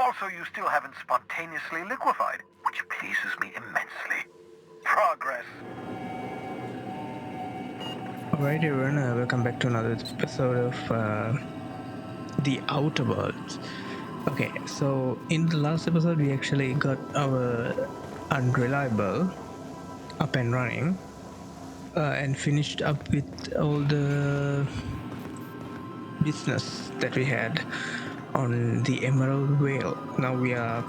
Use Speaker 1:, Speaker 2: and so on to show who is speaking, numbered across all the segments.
Speaker 1: Also, you still haven't spontaneously liquefied, which pleases me immensely. Progress.
Speaker 2: Alright everyone, welcome back to another episode of The Outer Worlds. Okay, so in the last episode we actually got our Unreliable up and running and finished up with all the business that we had on the Emerald Whale. Now we are,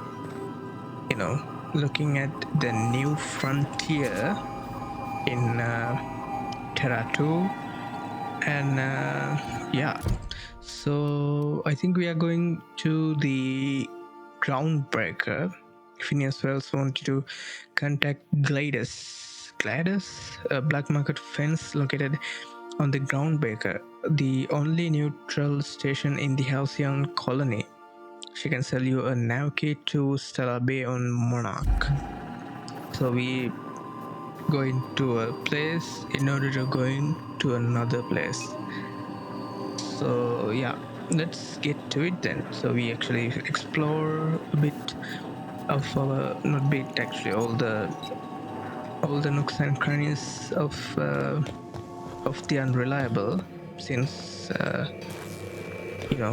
Speaker 2: looking at the new frontier in Terra 2 and yeah, so I think we are going to the Groundbreaker. Phineas Wells wanted to contact Gladys, a black market fence located on the Groundbreaker, the only neutral station in the Halcyon colony. She can sell you a nav key to Stella Bay on Monarch. So we go into a place in order to go into another place. So yeah, let's get to it then. So we actually explore a bit of our, not bit actually, all the nooks and crannies of the Unreliable, since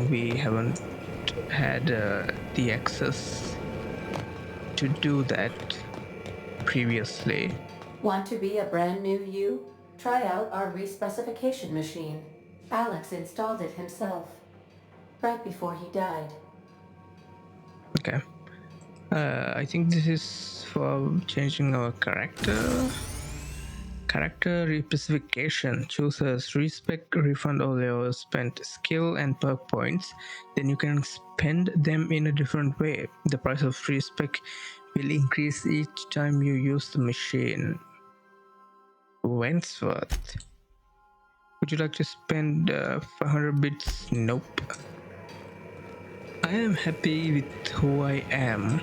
Speaker 2: we haven't had the access to do that previously.
Speaker 3: Want to be a brand new you? Try out our respecification machine. Alex installed it himself, right before he died.
Speaker 2: Okay. I think this is for changing our character. Character specification. Chooses respec, refund all your spent skill and perk points. Then you can spend them in a different way. The price of respec will increase each time you use the machine. Wentworth. Would you like to spend 500 bits? Nope. I am happy with who I am,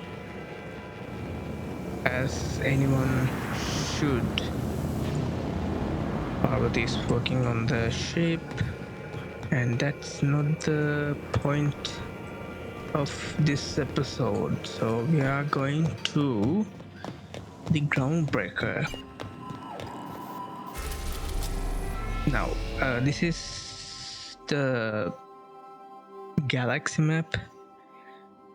Speaker 2: as anyone should. Parvati is working on the ship, and that's not the point of this episode. So we are going to the Groundbreaker. Now, this is the galaxy map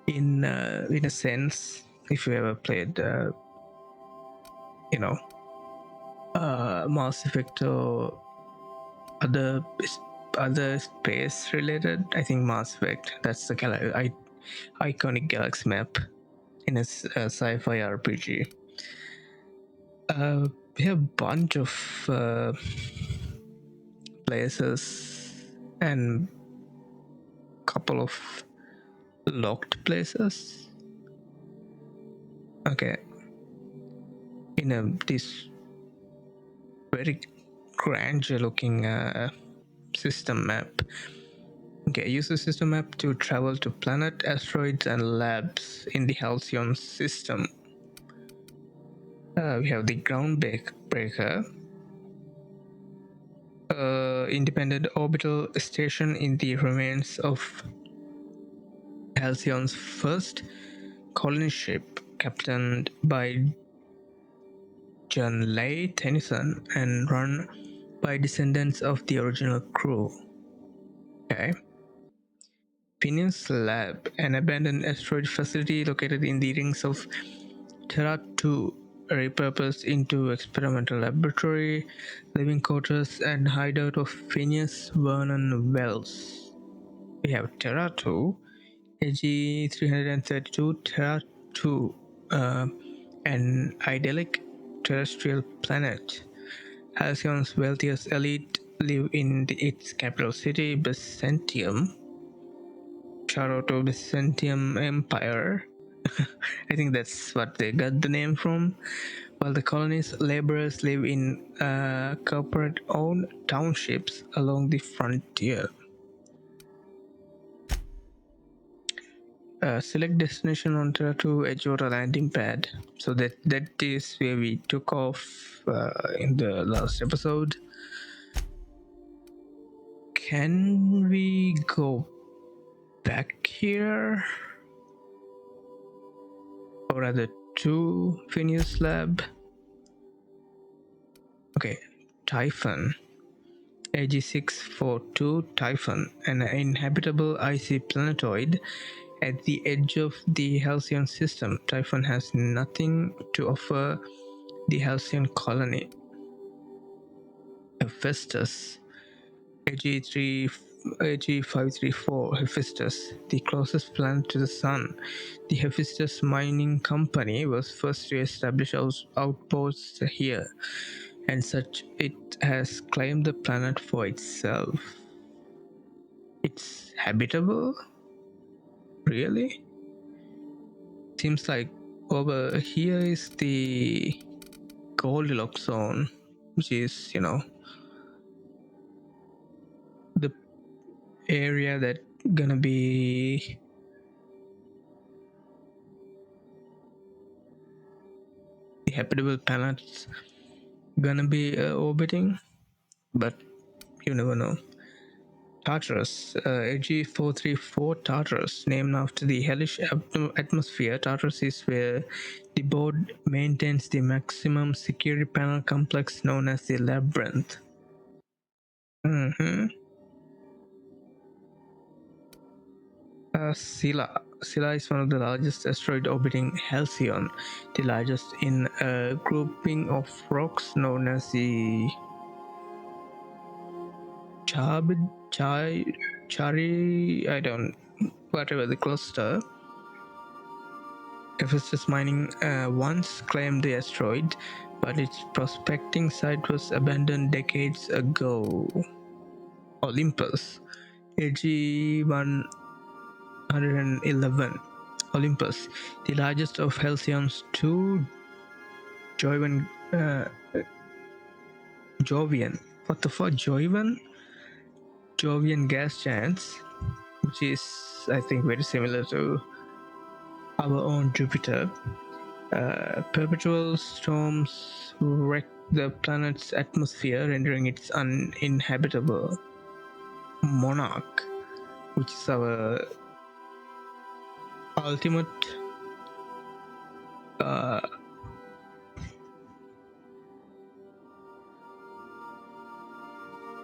Speaker 2: in a sense. If you ever played, Mass Effect or other space related, I think Mass Effect. That's the iconic galaxy map in a sci-fi RPG. We have a bunch of places and couple of locked places. Okay, in this very grandeur looking system map. Okay, use the system map to travel to planet, asteroids, and labs in the Halcyon system. We have the Groundbreaker, independent orbital station in the remains of Halcyon's first colony ship, captained by John Leigh Tennyson and run by descendants of the original crew. Okay. Phineas Lab, an abandoned asteroid facility located in the rings of Terra 2, repurposed into experimental laboratory, living quarters, and hideout of Phineas Vernon Wells. We have Terra 2, AG 332 Terra 2, an idyllic terrestrial planet. Halcyon's wealthiest elite live in its capital city, Byzantium. Shout out to Byzantium Empire. I think that's what they got the name from. While the colony's laborers live in corporate-owned townships along the frontier. Select destination on Terra 2 Edgewater landing pad. So that is where we took off in the last episode. Can we go back here? or rather to Phineas Lab. Okay, Typhon. AG642 Typhon, an inhabitable icy planetoid at the edge of the Halcyon system. Typhon has nothing to offer the Halcyon colony. Hephaestus. AG534 Hephaestus, the closest planet to the Sun. The Hephaestus Mining Company was first to establish outposts here, and such it has claimed the planet for itself. It's habitable? Really? Seems like over here is the Goldilocks zone, which is, the area that gonna be the habitable planets gonna be orbiting, but you never know. Tartarus, AG434 Tartarus, named after the hellish atmosphere. Tartarus is where the board maintains the maximum security panel complex known as the Labyrinth. Scylla. Scylla is one of the largest asteroid orbiting Halcyon, the largest in a grouping of rocks known as the whatever the cluster. Hephaestus Mining once claimed the asteroid, but its prospecting site was abandoned decades ago. Olympus, AG111. Olympus, the largest of Halcyon's two Jovian. What the fuck, Jovian gas giants, which is, I think, very similar to our own Jupiter. Perpetual storms wreck the planet's atmosphere, rendering it uninhabitable. Monarch, which is our ultimate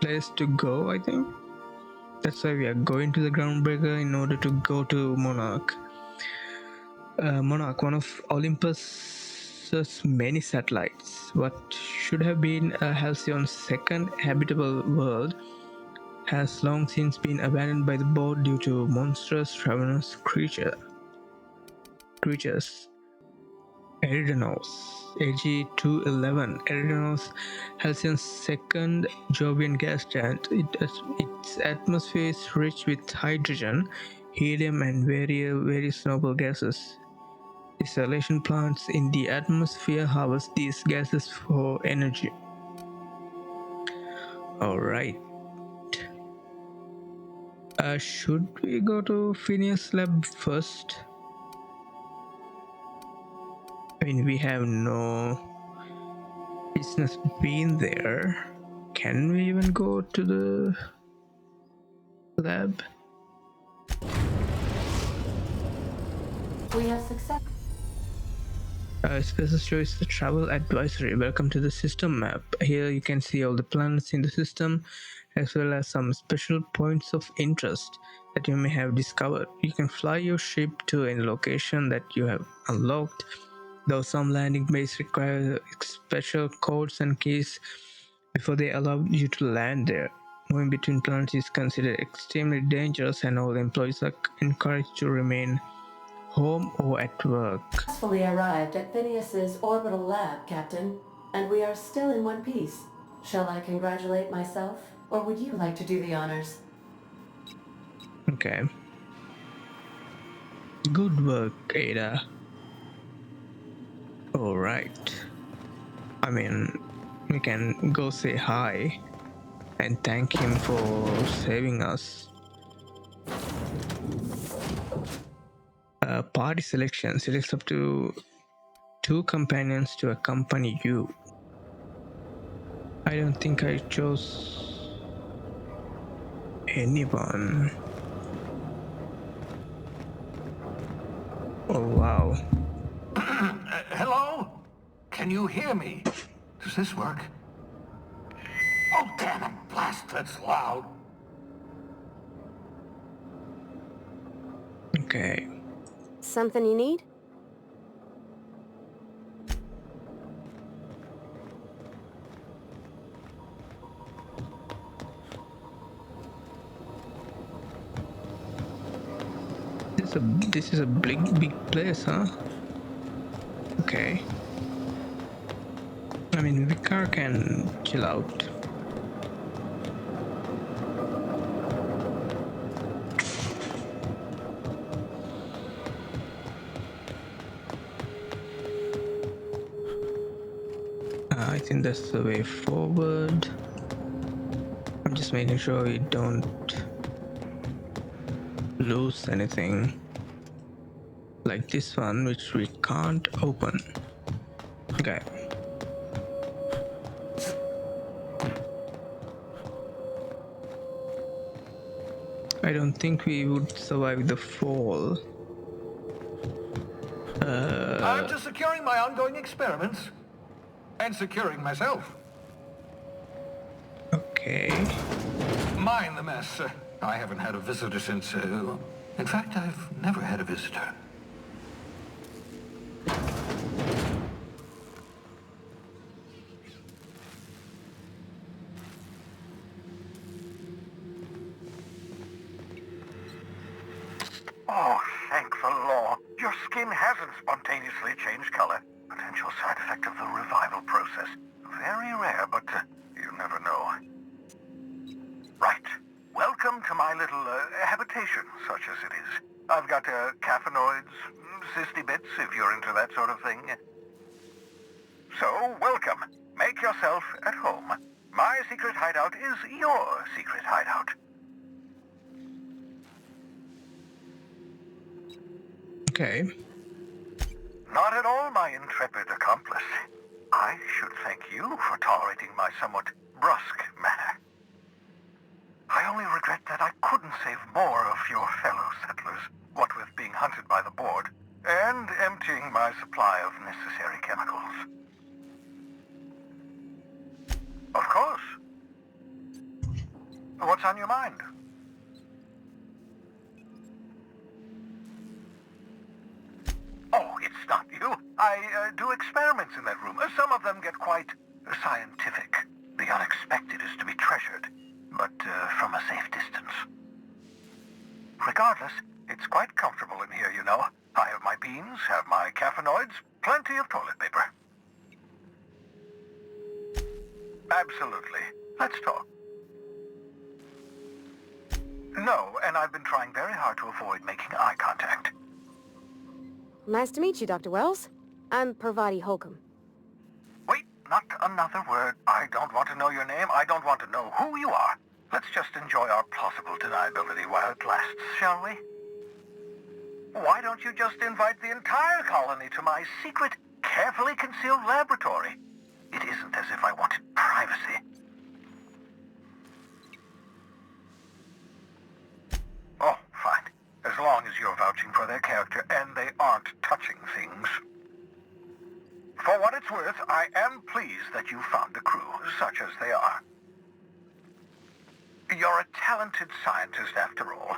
Speaker 2: place to go, I think. That's why we are going to the Groundbreaker, in order to go to Monarch. Monarch, one of Olympus's many satellites, what should have been Halcyon's second habitable world, has long since been abandoned by the board due to monstrous ravenous creatures. Eridanos, AG211. Eridanos, Halcyon's second Jovian gas giant. Its atmosphere is rich with hydrogen, helium, and various noble gases. Desalination plants in the atmosphere harvest these gases for energy. Alright. Should we go to Phineas Lab first? I mean, we have no business being there. Can we even go to the lab?
Speaker 3: We have success.
Speaker 2: Special choice the travel advisory. Welcome to the system map. Here you can see all the planets in the system, as well as some special points of interest that you may have discovered. You can fly your ship to any location that you have unlocked, though some landing bases require special codes and keys before they allow you to land there. Moving between planets is considered extremely dangerous, and all employees are encouraged to remain home or at work.
Speaker 3: Successfully arrived at Phineas's orbital lab, Captain, and we are still in one piece. Shall I congratulate myself, or would you like to do the honors?
Speaker 2: Okay. Good work, Ada. Alright. I mean, we can go say hi and thank him for saving us. Party selection selects up to 2 companions to accompany you. I don't think I chose anyone. Oh wow.
Speaker 1: Can you hear me? Does this work? Oh, damn it, blast, that's loud.
Speaker 2: Okay.
Speaker 4: Something you need?
Speaker 2: This is a big place, huh? Okay. I mean, Vicar can chill out. I think that's the way forward. I'm just making sure we don't lose anything. Like this one, which we can't open. Okay. I don't think we would survive the fall.
Speaker 1: I'm just securing my ongoing experiments. And securing myself.
Speaker 2: Okay.
Speaker 1: Mind the mess. I haven't had a visitor since... in fact, I've never had a visitor. Oh, thank the law. Your skin hasn't spontaneously changed color. Potential side effect of the revival process. Very rare, but you never know. Right. Welcome to my little habitation, such as it is. I've got caffeinoids, cysty bits, if you're into that sort of thing. So, welcome. Make yourself at home. My secret hideout is your secret hideout.
Speaker 2: Okay.
Speaker 1: Not at all, my intrepid accomplice. I should thank you for tolerating my somewhat brusque manner. I only regret that I couldn't save more of your fellow settlers, what with being hunted by the board, and emptying my supply of necessary chemicals. Of course. What's on your mind? Oh, it's not you. I do experiments in that room. Some of them get quite scientific. The unexpected is to be treasured, but from a safe distance. Regardless, it's quite comfortable in here, you know. I have my beans, have my caffeinoids, plenty of toilet paper. Absolutely. Let's talk. No, and I've been trying very hard to avoid making eye contact.
Speaker 4: Nice to meet you, Dr. Wells. I'm Parvati Holcomb.
Speaker 1: Wait, not another word. I don't want to know your name. I don't want to know who you are. Let's just enjoy our plausible deniability while it lasts, shall we? Why don't you just invite the entire colony to my secret, carefully concealed laboratory? It isn't as if I wanted privacy. Oh, fine. As long as you're vouching for their character and they aren't touching things. For what it's worth, I am pleased that you found the crew, such as they are. You're a talented scientist, after all.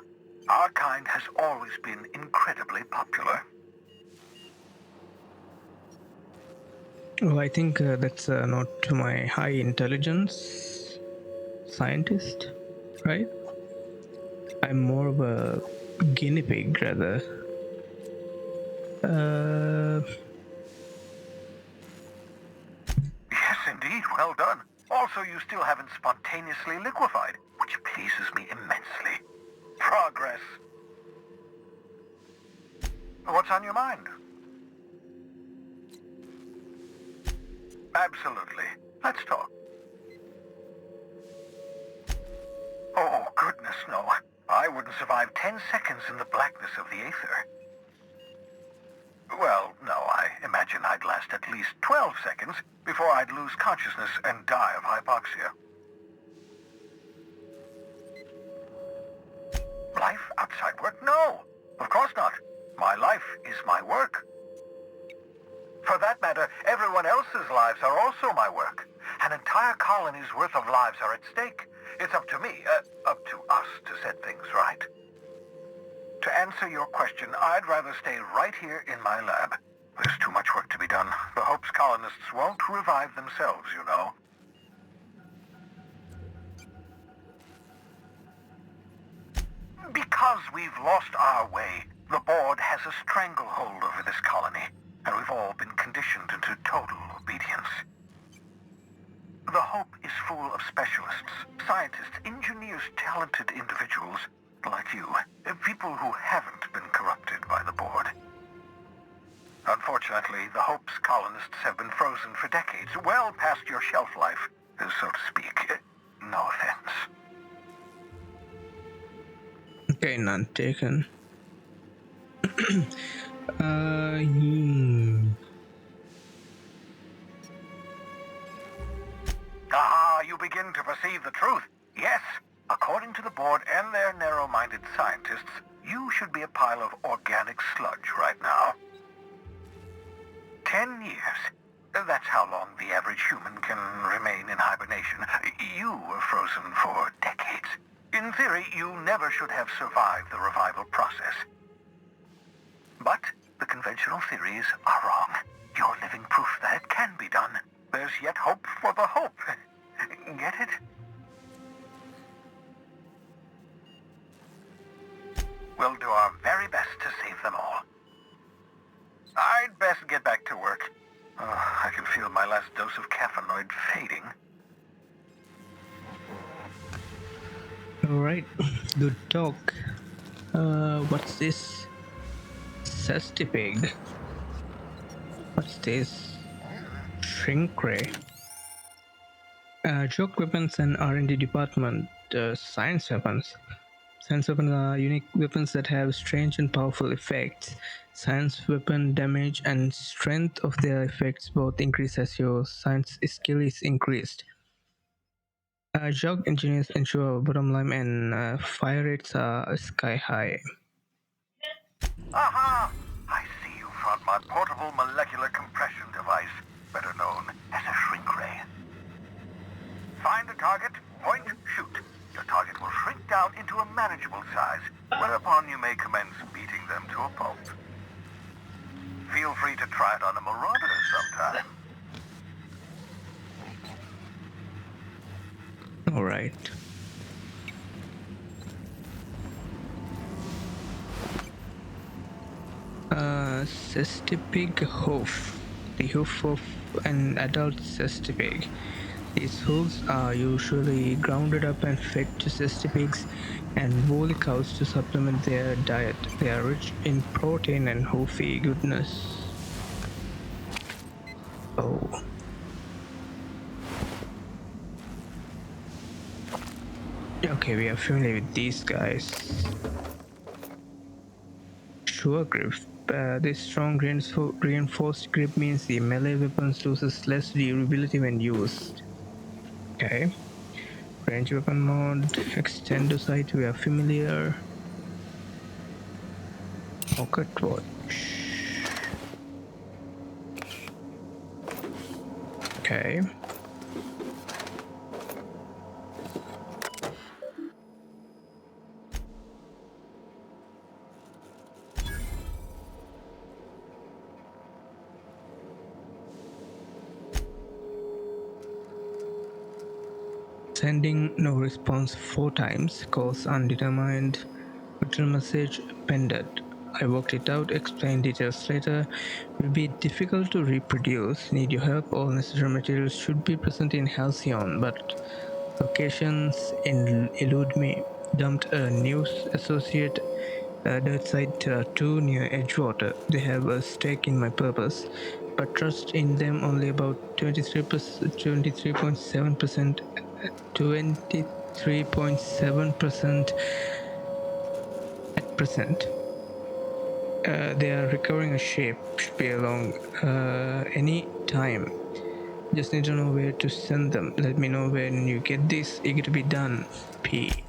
Speaker 1: Our kind has always been incredibly popular.
Speaker 2: Well, I think that's not to my high intelligence scientist, right? I'm more of a guinea pig, rather.
Speaker 1: Yes, indeed. Well done. Also, you still haven't spontaneously liquefied, which pleases me immensely. Progress. What's on your mind? Absolutely. Let's talk. Oh, goodness, no. I wouldn't survive 10 seconds in the blackness of the aether. Well, no, I imagine I'd last at least 12 seconds before I'd lose consciousness and die of hypoxia. Life outside work? No, of course not. My life is my work. For that matter, everyone else's lives are also my work. An entire colony's worth of lives are at stake. It's up to me, up to us to set things right. To answer your question, I'd rather stay right here in my lab. There's too much work to be done. The Hope's colonists won't revive themselves, you know. Because we've lost our way, the board has a stranglehold over this colony, and we've all been conditioned into total obedience. The Hope is full of specialists, scientists, engineers, talented individuals like you, people who haven't been corrupted by the board. Unfortunately, the Hope's colonists have been frozen for decades, well past your shelf life, so to speak. No offense.
Speaker 2: Okay, none taken.
Speaker 1: Ah, you begin to perceive the truth. Yes, according to the board and their narrow-minded scientists, you should be a pile of organic sludge right now. 10 years. That's how long the average human can remain in hibernation. You were frozen for decades. In theory, you never should have survived the revival process. But the conventional theories are wrong. You're living proof that it can be done. There's yet hope for the Hope. Get it? We'll do our very best to save them all. I'd best get back to work. I can feel my last dose of caffeinoid fading.
Speaker 2: Alright, good talk. What's this? Cestipig. What's this? Shrink ray. Joke weapons and R&D department. Science weapons. Science weapons are unique weapons that have strange and powerful effects. Science weapon damage and strength of their effects both increase as your science skill is increased. Joke engineers ensure bottom line and fire rates are sky high.
Speaker 1: Aha! I see you found my portable molecular compression device, better known as a shrink ray. Find a target, point, shoot. Your target will shrink down into a manageable size, whereupon you may commence beating them to a pulp. Feel free to try it on a marauder sometime.
Speaker 2: Alright. Cestipig hoof. The hoof of an adult cestipig. These hooves are usually grounded up and fed to cestipigs and woolly cows to supplement their diet. They are rich in protein and hoofy goodness. Oh. Okay, we are familiar with these guys. Sure grip. This strong reinforced grip means the melee weapons loses less durability when used. Okay. Range weapon mode, extendo sight, we are familiar. Pocket watch. Okay. Sending no response 4 times, calls undetermined, return message pended. I worked it out, explain details later. Will be difficult to reproduce. Need your help. All necessary materials should be present in Halcyon, but locations elude me. Dumped a news associate dirt site 2 near Edgewater. They have a stake in my purpose, but trust in them only about 23.7%. 23.7% at present. They are recovering a shape. Should be along any time. Just need to know where to send them. Let me know when you get this. Eager to be done. P.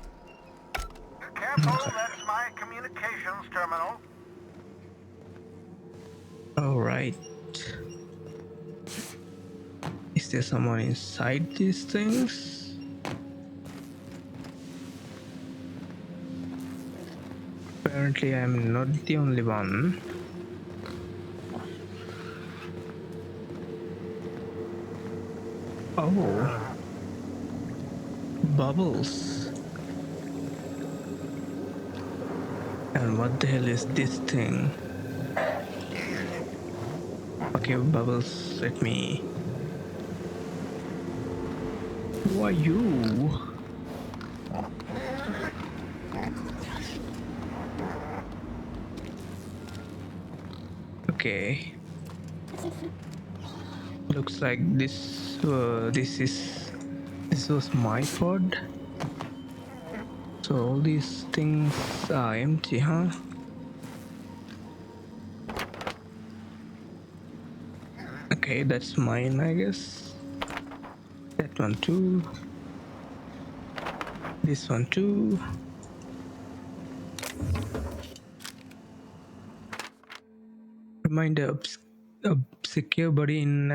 Speaker 1: Careful, that's my communications terminal.
Speaker 2: Alright. Is there someone inside these things? Apparently I'm not the only one. Oh. Bubbles. And what the hell is this thing? Okay, Bubbles, let me... Who are you? Okay. Looks like this was my pod. So all these things are empty, huh? Okay, that's mine, I guess. That one too. This one too. Reminder of secure body in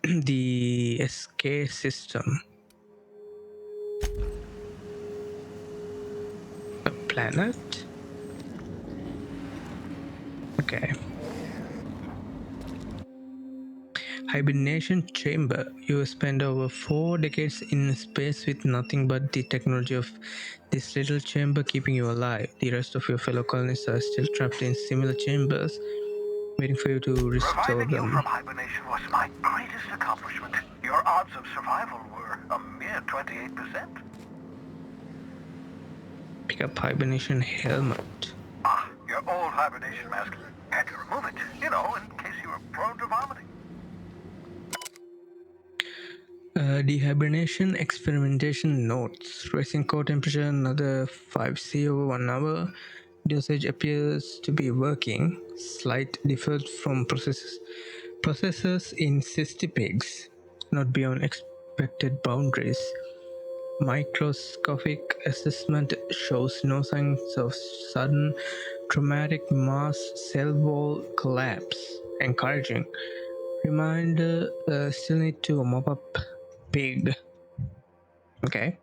Speaker 2: the SK system. A planet? Okay. Hibernation chamber. You spend over 4 decades in space with nothing but the technology of this little chamber keeping you alive. The rest of your fellow colonists are still trapped in similar chambers, waiting for you to restore
Speaker 1: Reviving you
Speaker 2: them.
Speaker 1: from hibernation was my greatest accomplishment. Your odds of survival were a mere 28%.
Speaker 2: Pick up hibernation helmet.
Speaker 1: Ah, your old hibernation mask. Had to remove it, you know, in case you were prone to vomiting.
Speaker 2: Dehibernation experimentation notes. Racing core temperature another 5C over 1 hour. Dosage appears to be working. Slight deferred from processes in cystipigs. Not beyond expected boundaries. Microscopic assessment shows no signs of sudden traumatic mass cell wall collapse. Encouraging. Reminder, still need to mop up pig. Okay.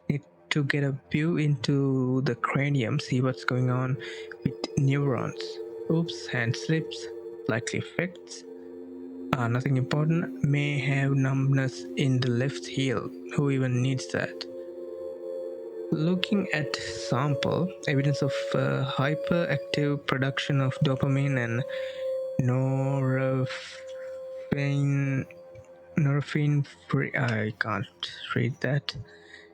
Speaker 2: Need to get a view into the cranium, see what's going on with neurons. Oops, hand slips. Likely effects. Nothing important. May have numbness in the left heel. Who even needs that? Looking at sample, evidence of hyperactive production of dopamine and norepinephrine. Norepinephrine free. I can't read that.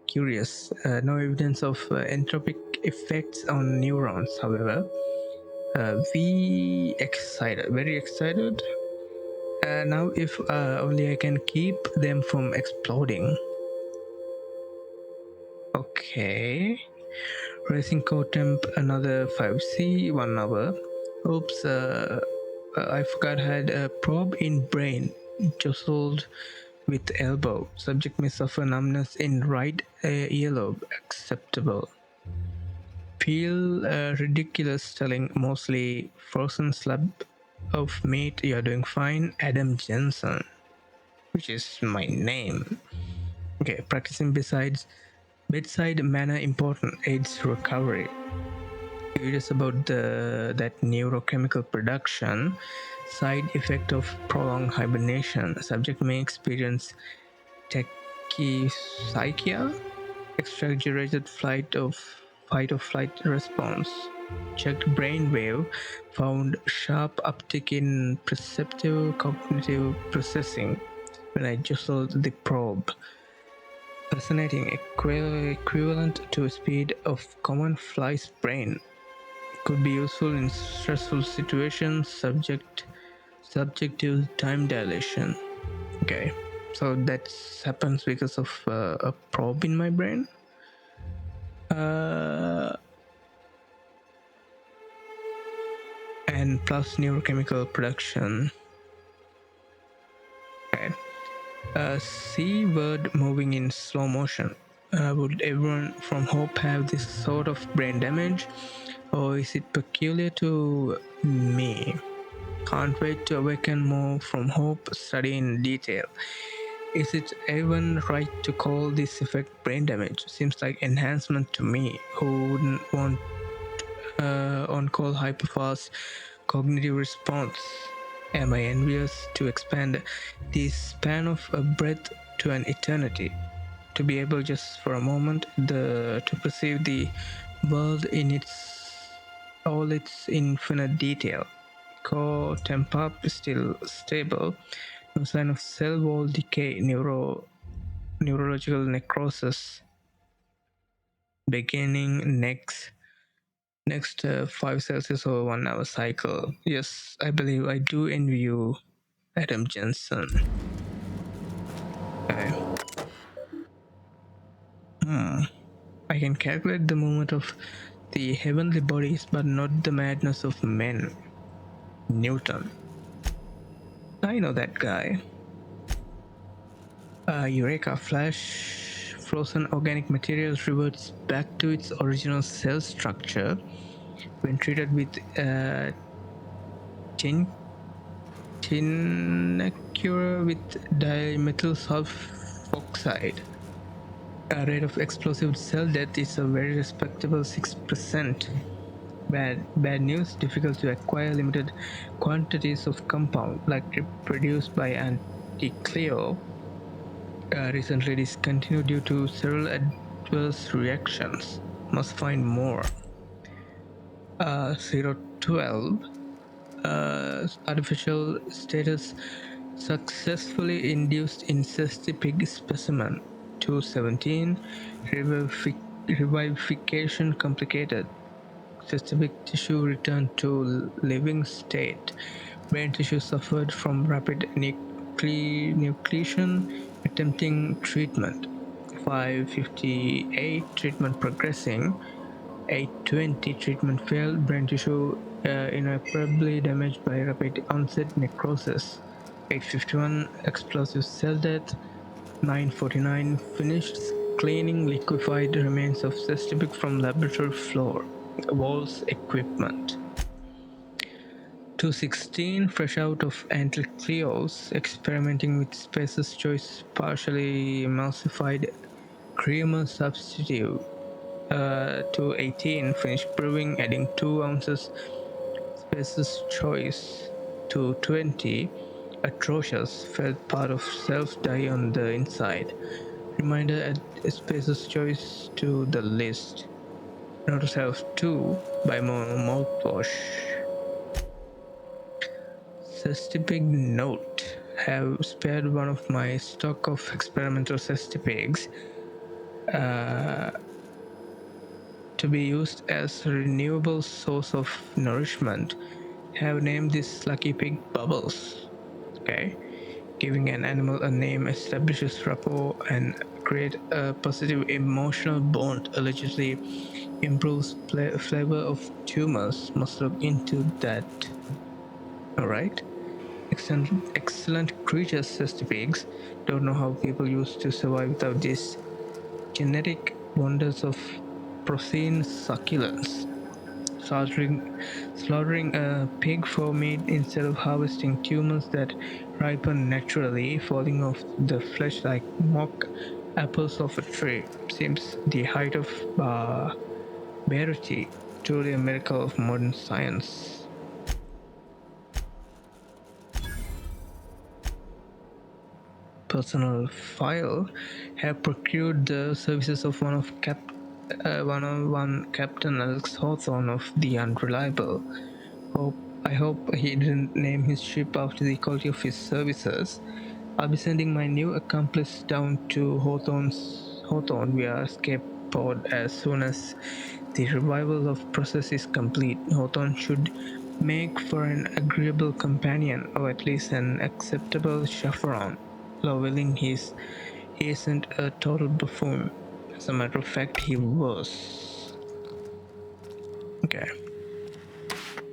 Speaker 2: Curious. No evidence of entropic effects on neurons, however. We excited, very excited. Now, if only I can keep them from exploding. Okay. Racing core temp another 5C, 1 hour. Oops, I forgot I had a probe in brain, jostled with elbow. Subject may suffer numbness in right earlobe. Acceptable. Feel ridiculous telling mostly frozen slab of meat you're doing fine. Adam Jensen, which is my name. Okay, practicing bedside manner important aids recovery. Curious about that neurochemical production. Side effect of prolonged hibernation. Subject may experience tachyphylaxia, exaggerated fight or flight response. Checked brainwave found sharp uptick in perceptive cognitive processing when I jostled the probe. Fascinating, equivalent to speed of common fly's brain. Could be useful in stressful situations. Subject to time dilation. Okay, so that happens because of a probe in my brain. And plus neurochemical production. Okay. C word moving in slow motion. Would everyone from Hope have this sort of brain damage, or is it peculiar to me? Can't wait to awaken more from Hope. Study in detail. Is it even right to call this effect brain damage? Seems like enhancement to me, who wouldn't want on-call hyperfast cognitive response. Am I envious to expand the span of a breath to an eternity? To be able just for a moment to perceive the world in all its infinite detail. Core temp up still stable. No sign of cell wall decay, neurological necrosis. Beginning next 5 Celsius over 1 hour cycle. Yes, I believe I do envy you, Adam Jensen. Okay. I can calculate the movement of the heavenly bodies, but not the madness of men. Newton. I know that guy. Eureka Flash. Frozen organic materials reverts back to its original cell structure when treated with tinacura with dimethyl sulfoxide. A rate of explosive cell death is a very respectable 6%. Bad news, difficult to acquire limited quantities of compound, like produced by Anticleo, recently discontinued due to several adverse reactions. Must find more. 012 artificial status successfully induced in cystic pig specimen. 217 revivification complicated. Cystic tissue returned to living state. Brain tissue suffered from rapid nucleation. Attempting treatment. 558 treatment progressing. 820 treatment failed. Brain tissue irreparably damaged by rapid onset necrosis. 851 explosive cell death. 949 finished cleaning liquefied remains of cystipig from laboratory floor. Walls equipment. 216 fresh out of Anticleos, experimenting with Spacer's Choice partially emulsified creamer substitute. 218 finished brewing, adding 2 ounces Spacer's Choice. 220 atrocious, felt part of self die on the inside. Reminder add Spacer's Choice to the list. Note to self 2 by mouthwash. Cystipig note: have spared one of my stock of experimental cystipigs to be used as a renewable source of nourishment. Have named this lucky pig Bubbles. Okay. Giving an animal a name establishes rapport and create a positive emotional bond, allegedly improves flavor of tumors. Must look into that. Alright. Excellent creatures, says the pigs. Don't know how people used to survive without these genetic wonders of porcine succulence. Slaughtering a pig for meat instead of harvesting tumors that ripen naturally, falling off the flesh like mock apples of a tree, seems the height of barbarity. Truly a miracle of modern science. Personal file have procured the services of one Captain Alex Hawthorne of the Unreliable. I hope he didn't name his ship after the quality of his services. I'll be sending my new accomplice down to Hawthorne via escape pod as soon as the revival of process is complete. Hawthorne should make for an agreeable companion, or at least an acceptable chaperone. Though willing he isn't a total buffoon. As a matter of fact, he was. Okay.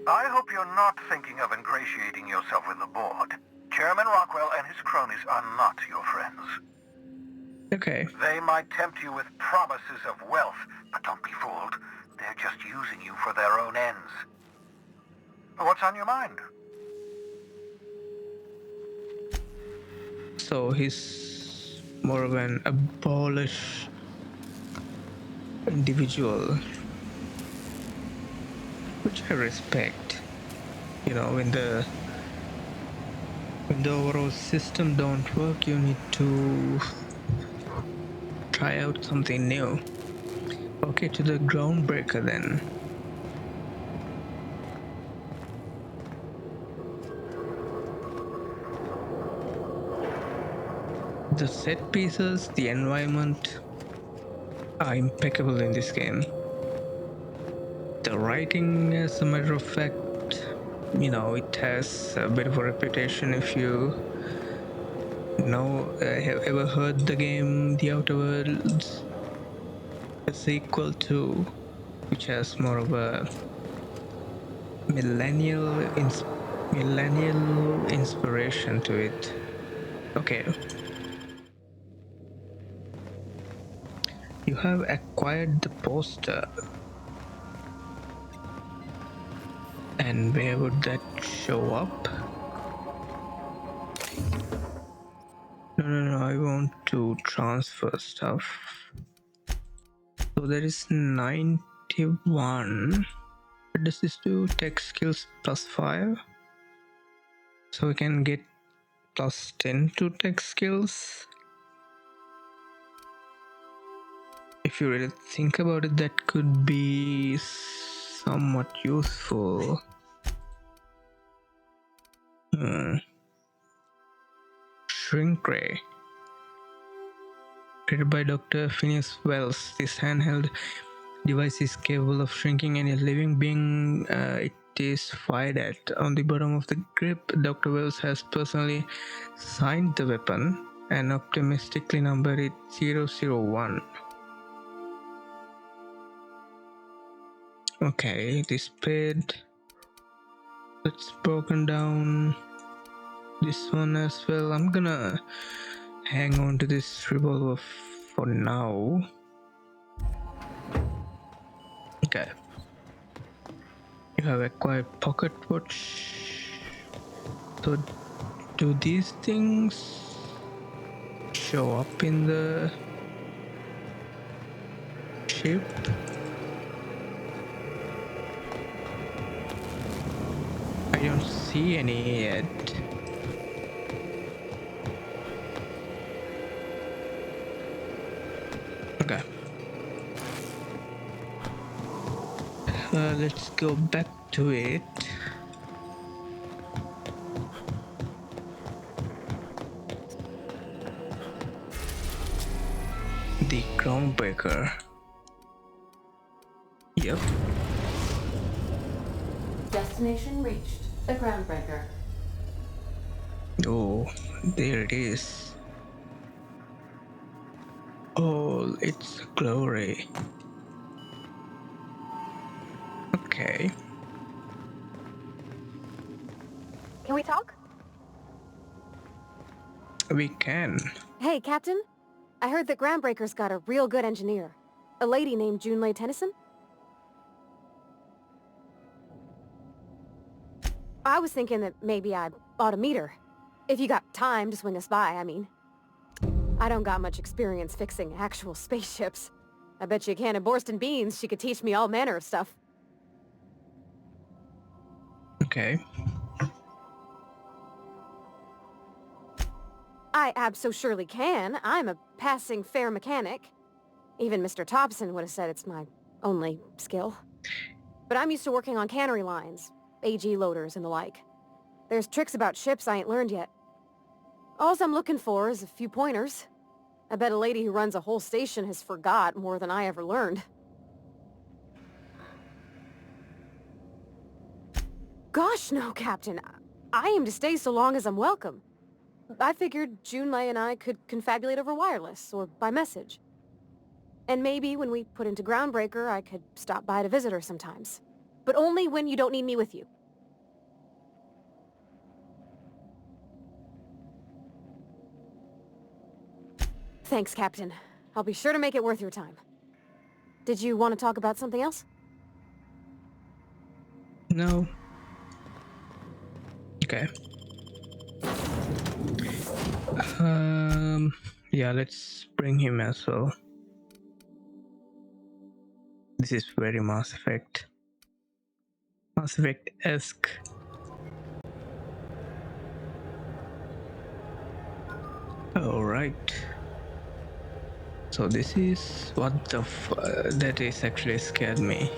Speaker 1: I hope you're not thinking of ingratiating yourself with the board. Chairman Rockwell and his cronies are not your friends.
Speaker 2: Okay.
Speaker 1: They might tempt you with promises of wealth, but don't be fooled. They're just using you for their own ends. What's on your mind?
Speaker 2: So his more of an abolish individual, which I respect. You know, when the overall system don't work, you need to try out something new. Okay, to the Groundbreaker then. The set pieces, the environment are impeccable in this game. The writing, as a matter of fact, you know, it has a bit of a reputation. If you know, have ever heard the game The Outer Worlds, a sequel to, which has more of a millennial inspiration to it. Okay. You have acquired the poster. And where would that show up? No, I want to transfer stuff. So there is 91. What does this do? Tech skills plus 5. So we can get plus 10 to tech skills. If you really think about it, that could be somewhat useful. Shrink ray. Created by Dr. Phineas Wells, this handheld device is capable of shrinking any living being it is fired at. On the bottom of the grip, Dr. Wells has personally signed the weapon and optimistically numbered it 001. Okay, displayed. It's broken down. This one as well. I'm gonna hang on to this revolver for now. Okay. You have acquired pocket watch. So do these things show up in the ship? I don't see any yet. Okay. Let's go back to it. The Groundbreaker. Yep.
Speaker 3: Destination reached. The Groundbreaker.
Speaker 2: Oh, there it is. All its glory. Okay.
Speaker 4: Can we talk?
Speaker 2: We can.
Speaker 4: Hey, Captain. I heard that Groundbreaker's got a real good engineer. A lady named Junlei Tennyson? I was thinking that maybe I ought to meet her. If you got time to swing us by, I mean. I don't got much experience fixing actual spaceships. I bet you a can of Borston beans she could teach me all manner of stuff.
Speaker 2: Okay.
Speaker 4: I abso-surely can. I'm a passing fair mechanic. Even Mr. Thompson would have said it's my only skill. But I'm used to working on cannery lines, AG loaders and the like. There's tricks about ships I ain't learned yet. Alls I'm looking for is a few pointers. I bet a lady who runs a whole station has forgot more than I ever learned. Gosh, no, Captain. I aim to stay so long as I'm welcome. I figured Junlei and I could confabulate over wireless, or by message. And maybe when we put into Groundbreaker, I could stop by to visit her sometimes. But only when you don't need me with you. Thanks, Captain. I'll be sure to make it worth your time. Did you want to talk about something else?
Speaker 2: No. Okay. Yeah, let's bring him as well. This is very Mass Effect-esque. Alright. So this is what the that is actually scared me.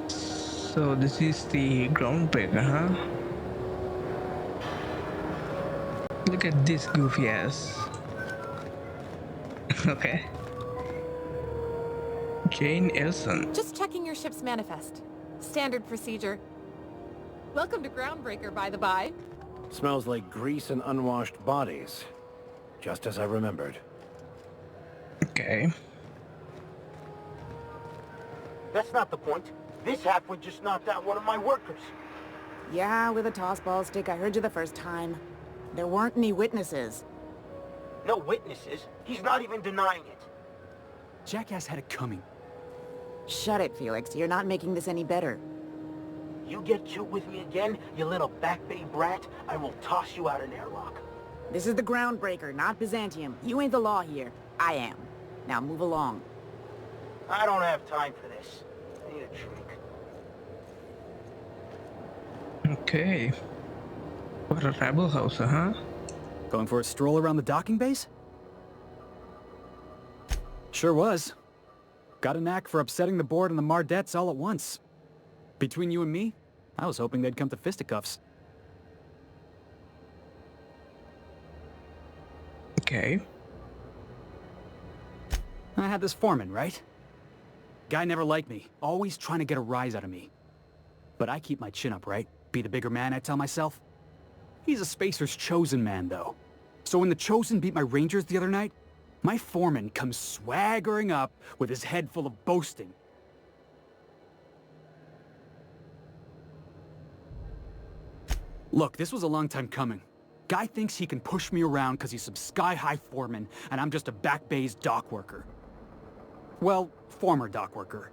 Speaker 2: So this is the Groundbreaker, huh? Look at this goofy ass. Okay. Jane Elson.
Speaker 5: Just checking your ship's manifest. Standard procedure. Welcome to Groundbreaker, by the by.
Speaker 6: Smells like grease and unwashed bodies. Just as I remembered.
Speaker 2: Okay.
Speaker 7: That's not the point. This halfwit just knocked out one of my workers.
Speaker 8: Yeah, with a tossball stick. I heard you the first time. There weren't any witnesses.
Speaker 7: No witnesses. He's not even denying it.
Speaker 9: Jackass had it coming.
Speaker 8: Shut it, Felix. You're not making this any better.
Speaker 7: You get cute with me again, you little back bay brat, I will toss you out an airlock.
Speaker 8: This is the Groundbreaker, not Byzantium. You ain't the law here. I am. Now move along.
Speaker 7: I don't have time for this. I need a drink.
Speaker 2: Okay. What a rebel house, huh?
Speaker 9: Going for a stroll around the docking base? Sure was. Got a knack for upsetting the board and the Mardettes all at once. Between you and me, I was hoping they'd come to fisticuffs.
Speaker 2: Okay.
Speaker 9: I had this foreman, right? Guy never liked me, always trying to get a rise out of me. But I keep my chin up, right? Be the bigger man, I tell myself. He's a Spacer's chosen man, though. So when the Chosen beat my Rangers the other night, my foreman comes swaggering up with his head full of boasting. Look, this was a long time coming. Guy thinks he can push me around because he's some sky-high foreman, and I'm just a back bay's dock worker. Well, former dock worker.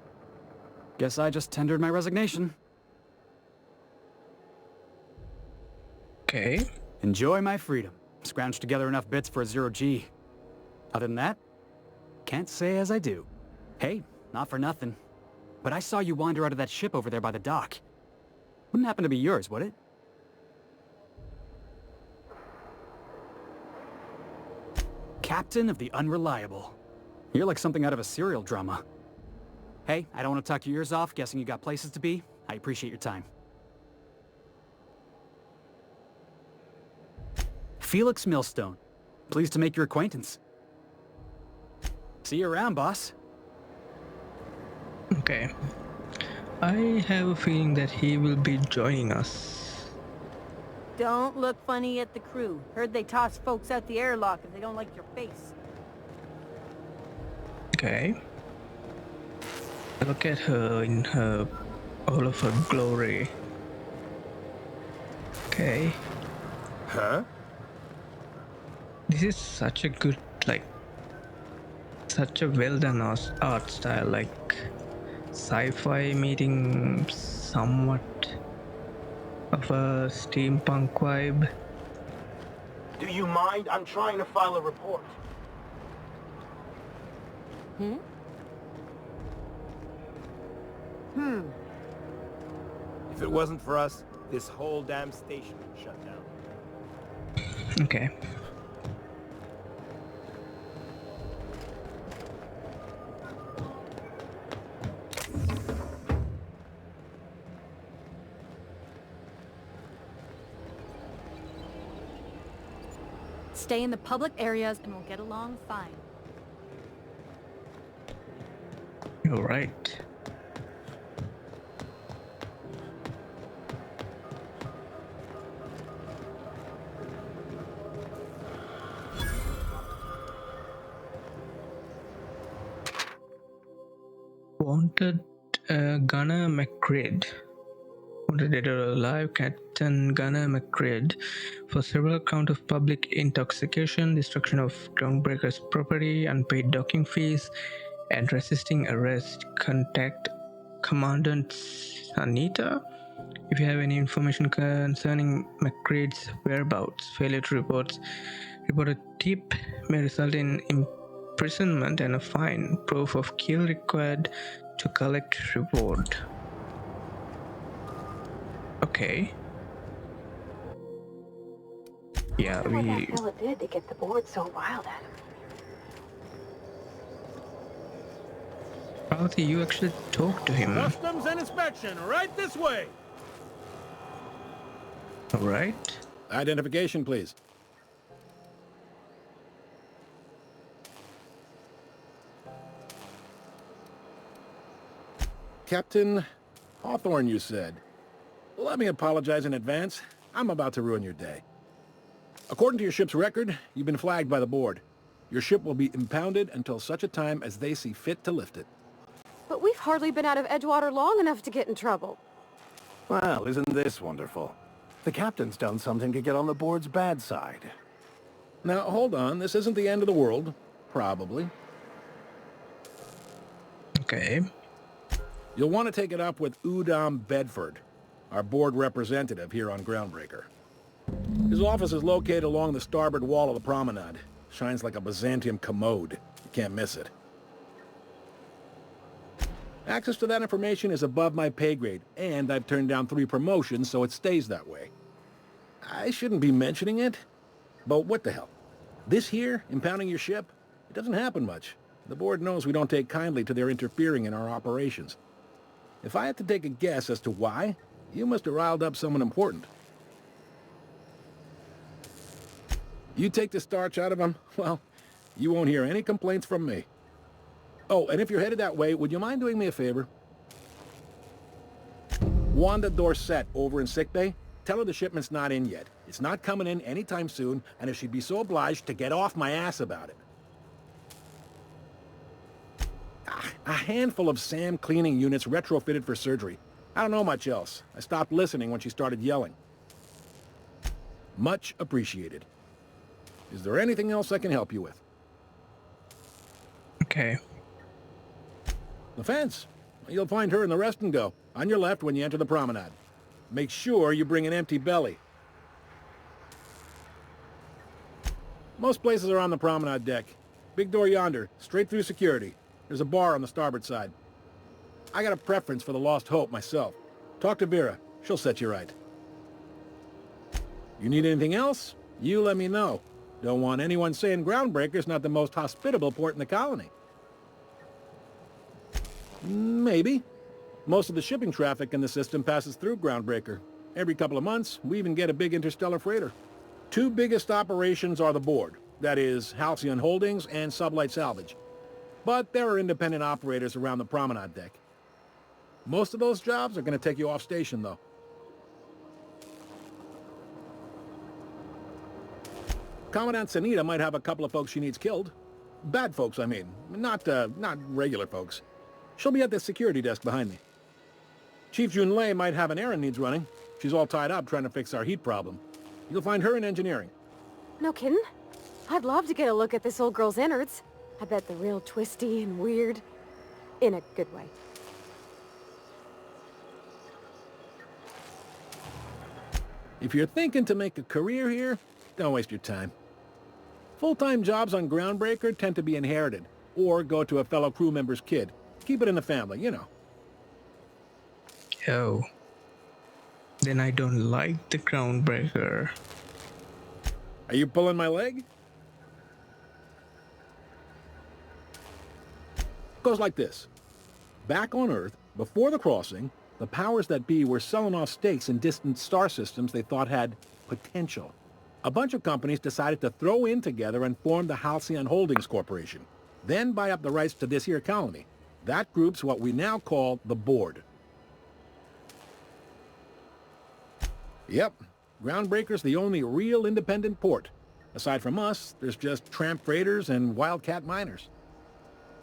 Speaker 9: Guess I just tendered my resignation.
Speaker 2: Okay.
Speaker 9: Enjoy my freedom. Scrounged together enough bits for a 0G. Other than that, can't say as I do. Hey, not for nothing. But I saw you wander out of that ship over there by the dock. Wouldn't happen to be yours, would it? Captain of the Unreliable. You're like something out of a serial drama. Hey, I don't want to talk your ears off, guessing you got places to be. I appreciate your time. Felix Millstone. Pleased to make your acquaintance. See you around, boss.
Speaker 2: Okay. I have a feeling that he will be joining us.
Speaker 10: Don't look funny at the crew. Heard they toss folks out the airlock if they don't like your face.
Speaker 2: Okay. Look at her in her all of her glory. Okay.
Speaker 6: Huh?
Speaker 2: This is such a good, like, such a well done art style, like sci-fi meeting somewhat of a steampunk vibe.
Speaker 7: Do you mind? I'm trying to file a report.
Speaker 11: If it wasn't for us, this whole damn station would shut down.
Speaker 2: Okay.
Speaker 10: Stay in the public areas and we'll get along fine.
Speaker 2: All right. Wanted Gunner McCreed. Wanted dead or alive, Captain Gunner McCreed, for several counts of public intoxication, destruction of Groundbreaker's property, unpaid docking fees, and resisting arrest. Contact Commandant Sanita. If you have any information concerning McCready's whereabouts, failure to report a tip may result in imprisonment and a fine. Proof of kill required to collect reward. Okay. Yeah,
Speaker 4: What that fella did to get the board so wild at him.
Speaker 2: Parvati, you actually talked to him.
Speaker 11: Customs and inspection, right this way.
Speaker 2: All right.
Speaker 6: Identification, please. Captain Hawthorne, you said. Let me apologize in advance. I'm about to ruin your day. According to your ship's record, you've been flagged by the board. Your ship will be impounded until such a time as they see fit to lift it.
Speaker 4: But we've hardly been out of Edgewater long enough to get in trouble.
Speaker 6: Well, isn't this wonderful? The captain's done something to get on the board's bad side. Now, hold on. This isn't the end of the world. Probably.
Speaker 2: Okay.
Speaker 6: You'll want to take it up with Udom Bedford, our board representative here on Groundbreaker. His office is located along the starboard wall of the promenade. Shines like a Byzantium commode. You can't miss it. Access to that information is above my pay grade, and I've turned down 3 promotions, so it stays that way. I shouldn't be mentioning it, but what the hell? This here, impounding your ship, it doesn't happen much. The board knows we don't take kindly to their interfering in our operations. If I had to take a guess as to why, you must have riled up someone important. You take the starch out of them, well, you won't hear any complaints from me. Oh, and if you're headed that way, would you mind doing me a favor? Wanda Dorset over in sickbay, tell her the shipment's not in yet. It's not coming in anytime soon, and if she'd be so obliged to get off my ass about it. A handful of SAM cleaning units retrofitted for surgery. I don't know much else. I stopped listening when she started yelling. Much appreciated. Is there anything else I can help you with?
Speaker 2: Okay.
Speaker 6: The fence. You'll find her in the rest and go, on your left when you enter the promenade. Make sure you bring an empty belly. Most places are on the promenade deck. Big door yonder, straight through security. There's a bar on the starboard side. I got a preference for the Lost Hope myself. Talk to Vera. She'll set you right. You need anything else? You let me know. Don't want anyone saying Groundbreaker's not the most hospitable port in the colony. Maybe. Most of the shipping traffic in the system passes through Groundbreaker. Every couple of months, we even get a big interstellar freighter. 2 biggest operations are the board. That is, Halcyon Holdings and Sublight Salvage. But there are independent operators around the promenade deck. Most of those jobs are going to take you off station, though. Commandant Sanita might have a couple of folks she needs killed. Bad folks, I mean. Not regular folks. She'll be at the security desk behind me. Chief Junlei might have an errand needs running. She's all tied up trying to fix our heat problem. You'll find her in engineering.
Speaker 4: No kidding? I'd love to get a look at this old girl's innards. I bet they're real twisty and weird. In a good way.
Speaker 6: If you're thinking to make a career here, don't waste your time. Full-time jobs on Groundbreaker tend to be inherited, or go to a fellow crew member's kid. Keep it in the family, you know.
Speaker 2: Oh. Then I don't like the Groundbreaker.
Speaker 6: Are you pulling my leg? Goes like this. Back on Earth, before the crossing, the powers that be were selling off stakes in distant star systems they thought had potential. A bunch of companies decided to throw in together and form the Halcyon Holdings Corporation, then buy up the rights to this here colony. That group's what we now call the Board. Yep, Groundbreaker's the only real independent port. Aside from us, there's just tramp freighters and wildcat miners.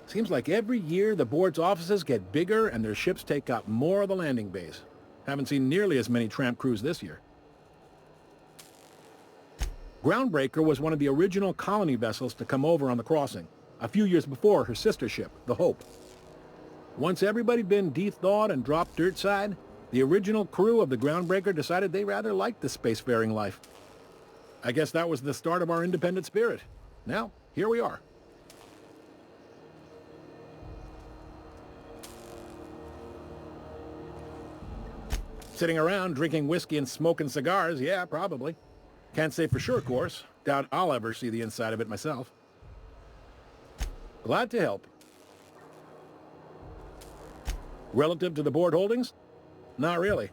Speaker 6: Seems like every year the Board's offices get bigger and their ships take up more of the landing bays. Haven't seen nearly as many tramp crews this year. Groundbreaker was one of the original colony vessels to come over on the crossing, a few years before her sister ship, the Hope. Once everybody'd been de-thawed and dropped dirt side, The original crew of the Groundbreaker decided they rather liked the spacefaring life. I guess that was the start of our independent spirit. Now, here we are. Sitting around drinking whiskey and smoking cigars, yeah, probably. Can't say for sure, of course. Doubt I'll ever see the inside of it myself. Glad to help. Relative to the board holdings? Not really.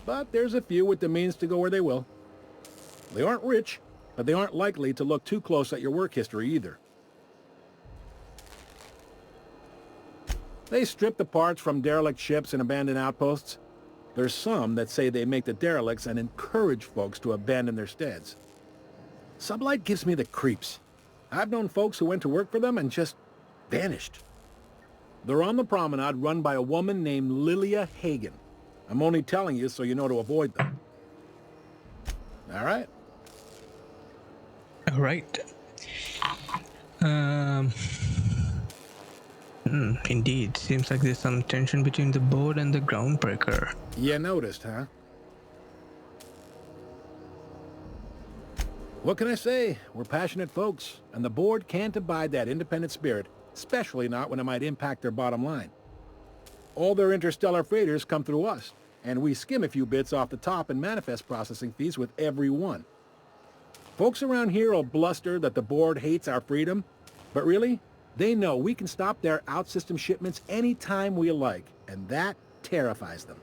Speaker 6: But there's a few with the means to go where they will. They aren't rich, but they aren't likely to look too close at your work history either. They strip the parts from derelict ships and abandoned outposts. There's some that say they make the derelicts and encourage folks to abandon their steads. Sublight gives me the creeps. I've known folks who went to work for them and just vanished. They're on the promenade run by a woman named Lilia Hagen. I'm only telling you so you know to avoid them. All right?
Speaker 2: All right. Indeed. Seems like there's some tension between the board and the Groundbreaker.
Speaker 6: You noticed, huh? What can I say? We're passionate folks, and the board can't abide that independent spirit, especially not when it might impact their bottom line. All their interstellar freighters come through us, and we skim a few bits off the top in manifest processing fees with every one. Folks around here will bluster that the board hates our freedom, but really, they know we can stop their out-system shipments anytime we like, and that terrifies them.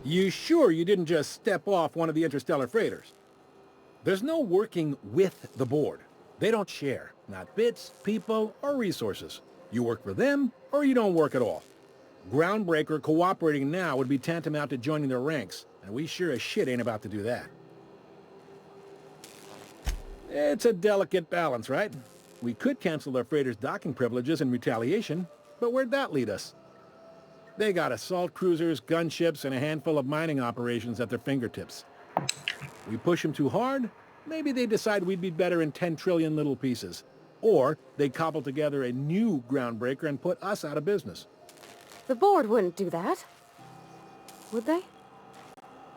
Speaker 6: You sure you didn't just step off one of the interstellar freighters? There's no working with the board. They don't share, not bits, people, or resources. You work for them, or you don't work at all. Groundbreaker cooperating now would be tantamount to joining their ranks, and we sure as shit ain't about to do that. It's a delicate balance, right? We could cancel their freighters' docking privileges in retaliation, but where'd that lead us? They got assault cruisers, gunships, and a handful of mining operations at their fingertips. We push them too hard, maybe they decide we'd be better in 10 trillion little pieces. Or they cobble together a new Groundbreaker and put us out of business.
Speaker 4: The board wouldn't do that. Would they?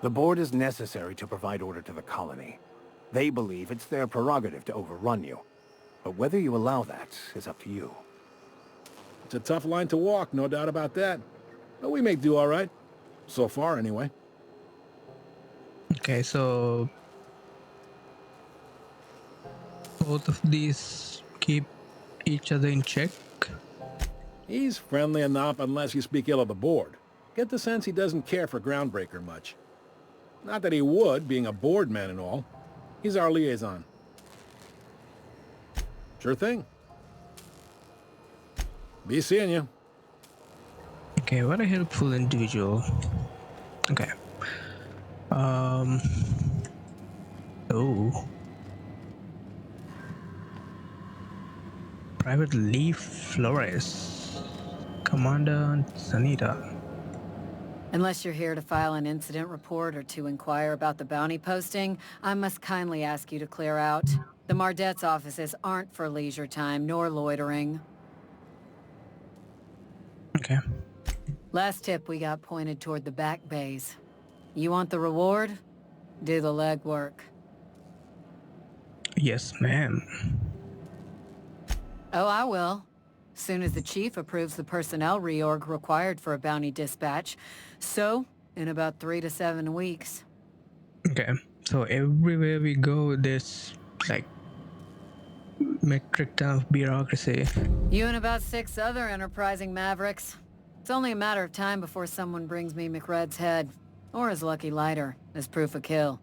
Speaker 7: The board is necessary to provide order to the colony. They believe it's their prerogative to overrun you. But whether you allow that is up to you.
Speaker 6: It's a tough line to walk, no doubt about that. But we make do all right. So far, anyway.
Speaker 2: Okay, so both of these keep each other in check.
Speaker 6: He's friendly enough unless you speak ill of the board. Get the sense he doesn't care for Groundbreaker much. Not that he would, being a board man and all. He's our liaison. Sure thing. Be seeing you.
Speaker 2: Okay, what a helpful individual. Okay. Oh. Private Lee Flores. Commander Sanita.
Speaker 12: Unless you're here to file an incident report or to inquire about the bounty posting, I must kindly ask you to clear out. The Mardet's offices aren't for leisure time nor loitering.
Speaker 2: Okay.
Speaker 12: Last tip we got pointed toward the back bays. You want the reward? Do the legwork.
Speaker 2: Yes, ma'am.
Speaker 12: Oh, I will. Soon as the chief approves the personnel reorg required for a bounty dispatch. So, in about 3 to 7 weeks.
Speaker 2: Okay, so everywhere we go, there's like metric ton of bureaucracy.
Speaker 12: You and about 6 other enterprising mavericks. It's only a matter of time before someone brings me McRed's head, or his lucky lighter, as proof of kill.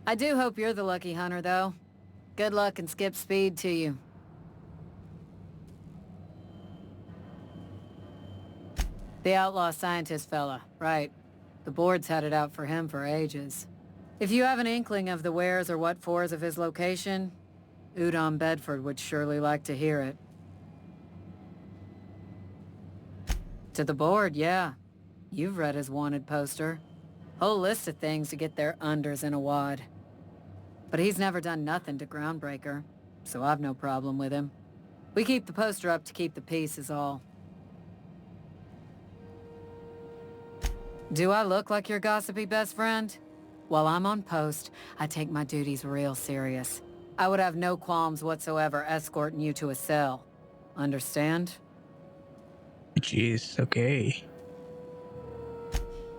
Speaker 12: I do hope you're the lucky hunter, though. Good luck and skip speed to you. The outlaw scientist fella, right. The board's had it out for him for ages. If you have an inkling of the wheres or what-fors of his location, Udon Bedford would surely like to hear it. To the board, yeah. You've read his wanted poster. Whole list of things to get their unders in a wad. But he's never done nothing to Groundbreaker, so I've no problem with him. We keep the poster up to keep the peace is all. Do I look like your gossipy best friend? While I'm on post, I take my duties real serious. I would have no qualms whatsoever escorting you to a cell. Understand?
Speaker 2: Jeez, okay.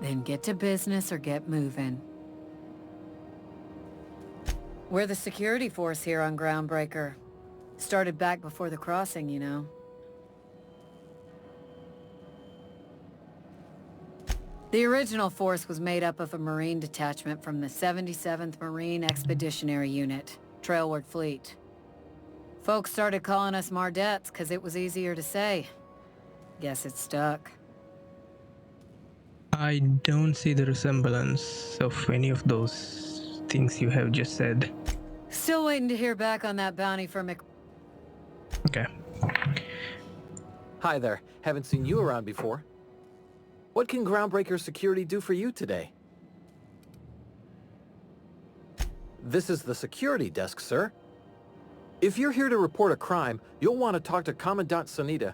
Speaker 12: Then get to business or get moving. We're the security force here on Groundbreaker. Started back before the crossing, you know. The original force was made up of a Marine detachment from the 77th Marine Expeditionary Unit, Trailward Fleet. Folks started calling us Mardettes because it was easier to say. Guess it stuck.
Speaker 2: I don't see the resemblance of any of those things you have just said.
Speaker 12: Still waiting to hear back on that bounty for
Speaker 2: Okay.
Speaker 13: Hi there. Haven't seen you around before. What can Groundbreaker Security do for you today? This is the security desk, sir. If you're here to report a crime, you'll want to talk to Commandant Sunita.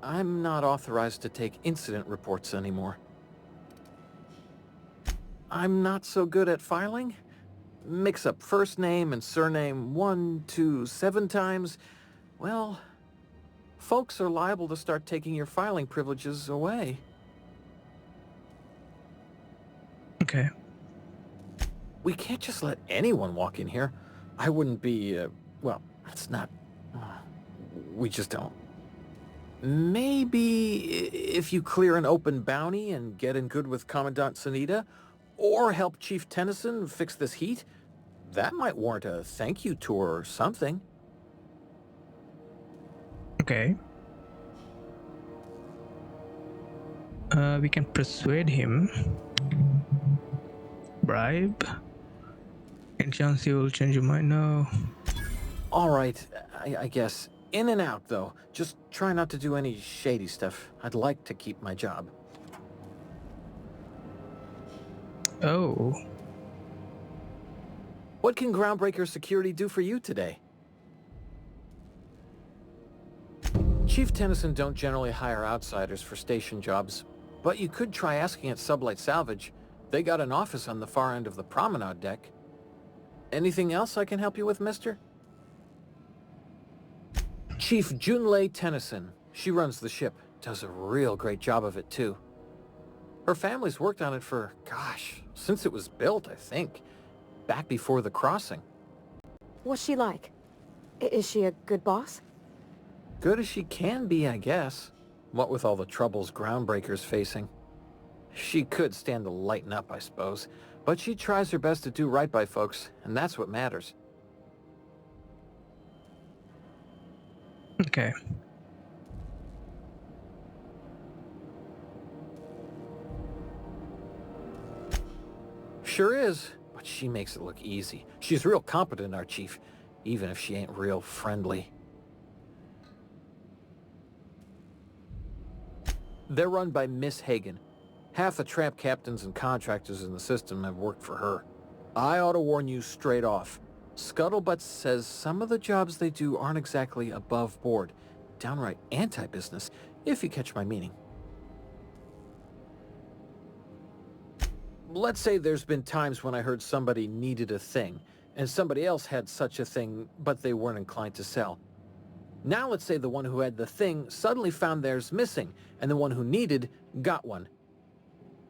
Speaker 13: I'm not authorized to take incident reports anymore. I'm not so good at filing. Mix up first name and surname 1, 2, 7 times. Well, folks are liable to start taking your filing privileges away.
Speaker 2: Okay.
Speaker 13: We can't just let anyone walk in here. I wouldn't be, well, it's not... we just don't. Maybe if you clear an open bounty and get in good with Commandant Sunita, or help Chief Tennyson fix this heat, that might warrant a thank you tour or something.
Speaker 2: Okay. We can persuade him. Bribe. Any chance he will change your mind? No.
Speaker 13: All right, I guess. In and out, though. Just try not to do any shady stuff. I'd like to keep my job.
Speaker 2: Oh.
Speaker 13: What can Groundbreaker Security do for you today? Chief Tennyson don't generally hire outsiders for station jobs, but you could try asking at Sublight Salvage. They got an office on the far end of the promenade deck. Anything else I can help you with, mister? Chief Junlei Tennyson. She runs the ship. Does a real great job of it, too. Her family's worked on it for, gosh, since it was built, I think. Back before the crossing.
Speaker 4: What's she like? Is she a good boss?
Speaker 13: Good as she can be, I guess. What with all the troubles Groundbreaker's facing. She could stand to lighten up, I suppose. But she tries her best to do right by folks, and that's what matters.
Speaker 2: Okay.
Speaker 13: Sure is, but she makes it look easy. She's real competent, our chief, even if she ain't real friendly. They're run by Miss Hagen. Half the tramp captains and contractors in the system have worked for her. I ought to warn you straight off. Scuttlebutt says some of the jobs they do aren't exactly above board. Downright anti-business, if you catch my meaning. Let's say there's been times when I heard somebody needed a thing, and somebody else had such a thing, but they weren't inclined to sell. Now let's say the one who had the thing suddenly found theirs missing, and the one who needed got one.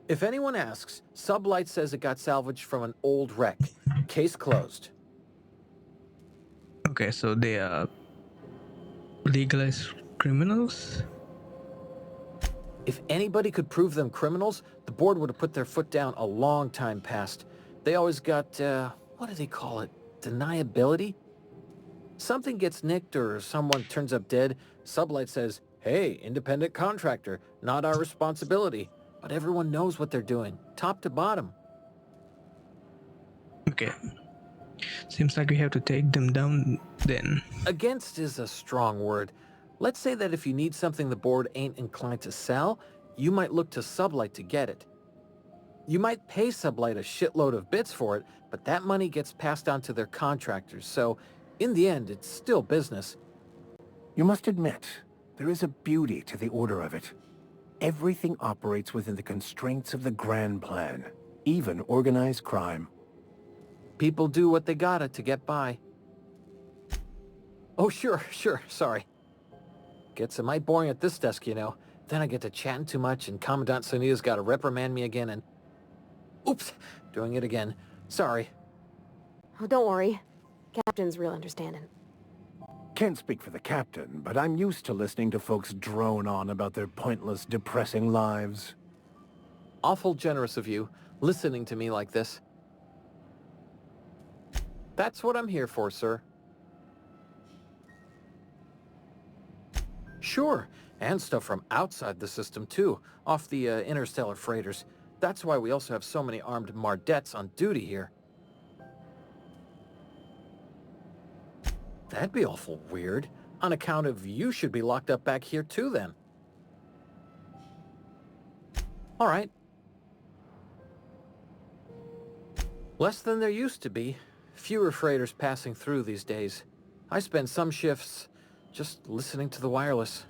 Speaker 13: If anyone asks, Sublight says it got salvaged from an old wreck. Case closed.
Speaker 2: Okay, so they are legalized criminals?
Speaker 13: If anybody could prove them criminals, the board would have put their foot down a long time past. They always got, what do they call it? Deniability? Something gets nicked or someone turns up dead, Sublight says, hey, independent contractor, not our responsibility. But everyone knows what they're doing, top to bottom.
Speaker 2: Okay. Seems like we have to take them down then.
Speaker 13: Against is a strong word. Let's say that if you need something the board ain't inclined to sell, you might look to Sublight to get it. You might pay Sublight a shitload of bits for it, but that money gets passed on to their contractors, so in the end, it's still business.
Speaker 7: You must admit, there is a beauty to the order of it. Everything operates within the constraints of the grand plan, even organized crime.
Speaker 13: People do what they gotta to get by. Oh, sure, sorry. Gets a mite boring at this desk, you know. Then I get to chatting too much and Commandant Sonia's gotta reprimand me again and... Oops, doing it again. Sorry.
Speaker 4: Oh, don't worry. Captain's real understanding.
Speaker 7: Can't speak for the captain, but I'm used to listening to folks drone on about their pointless, depressing lives.
Speaker 13: Awful generous of you, listening to me like this. That's what I'm here for, sir. Sure, and stuff from outside the system, too, off the interstellar freighters. That's why we also have so many armed Mardettes on duty here. That'd be awful weird. On account of you should be locked up back here, too, then. All right. Less than there used to be. Fewer freighters passing through these days. I spend some shifts just listening to the wireless.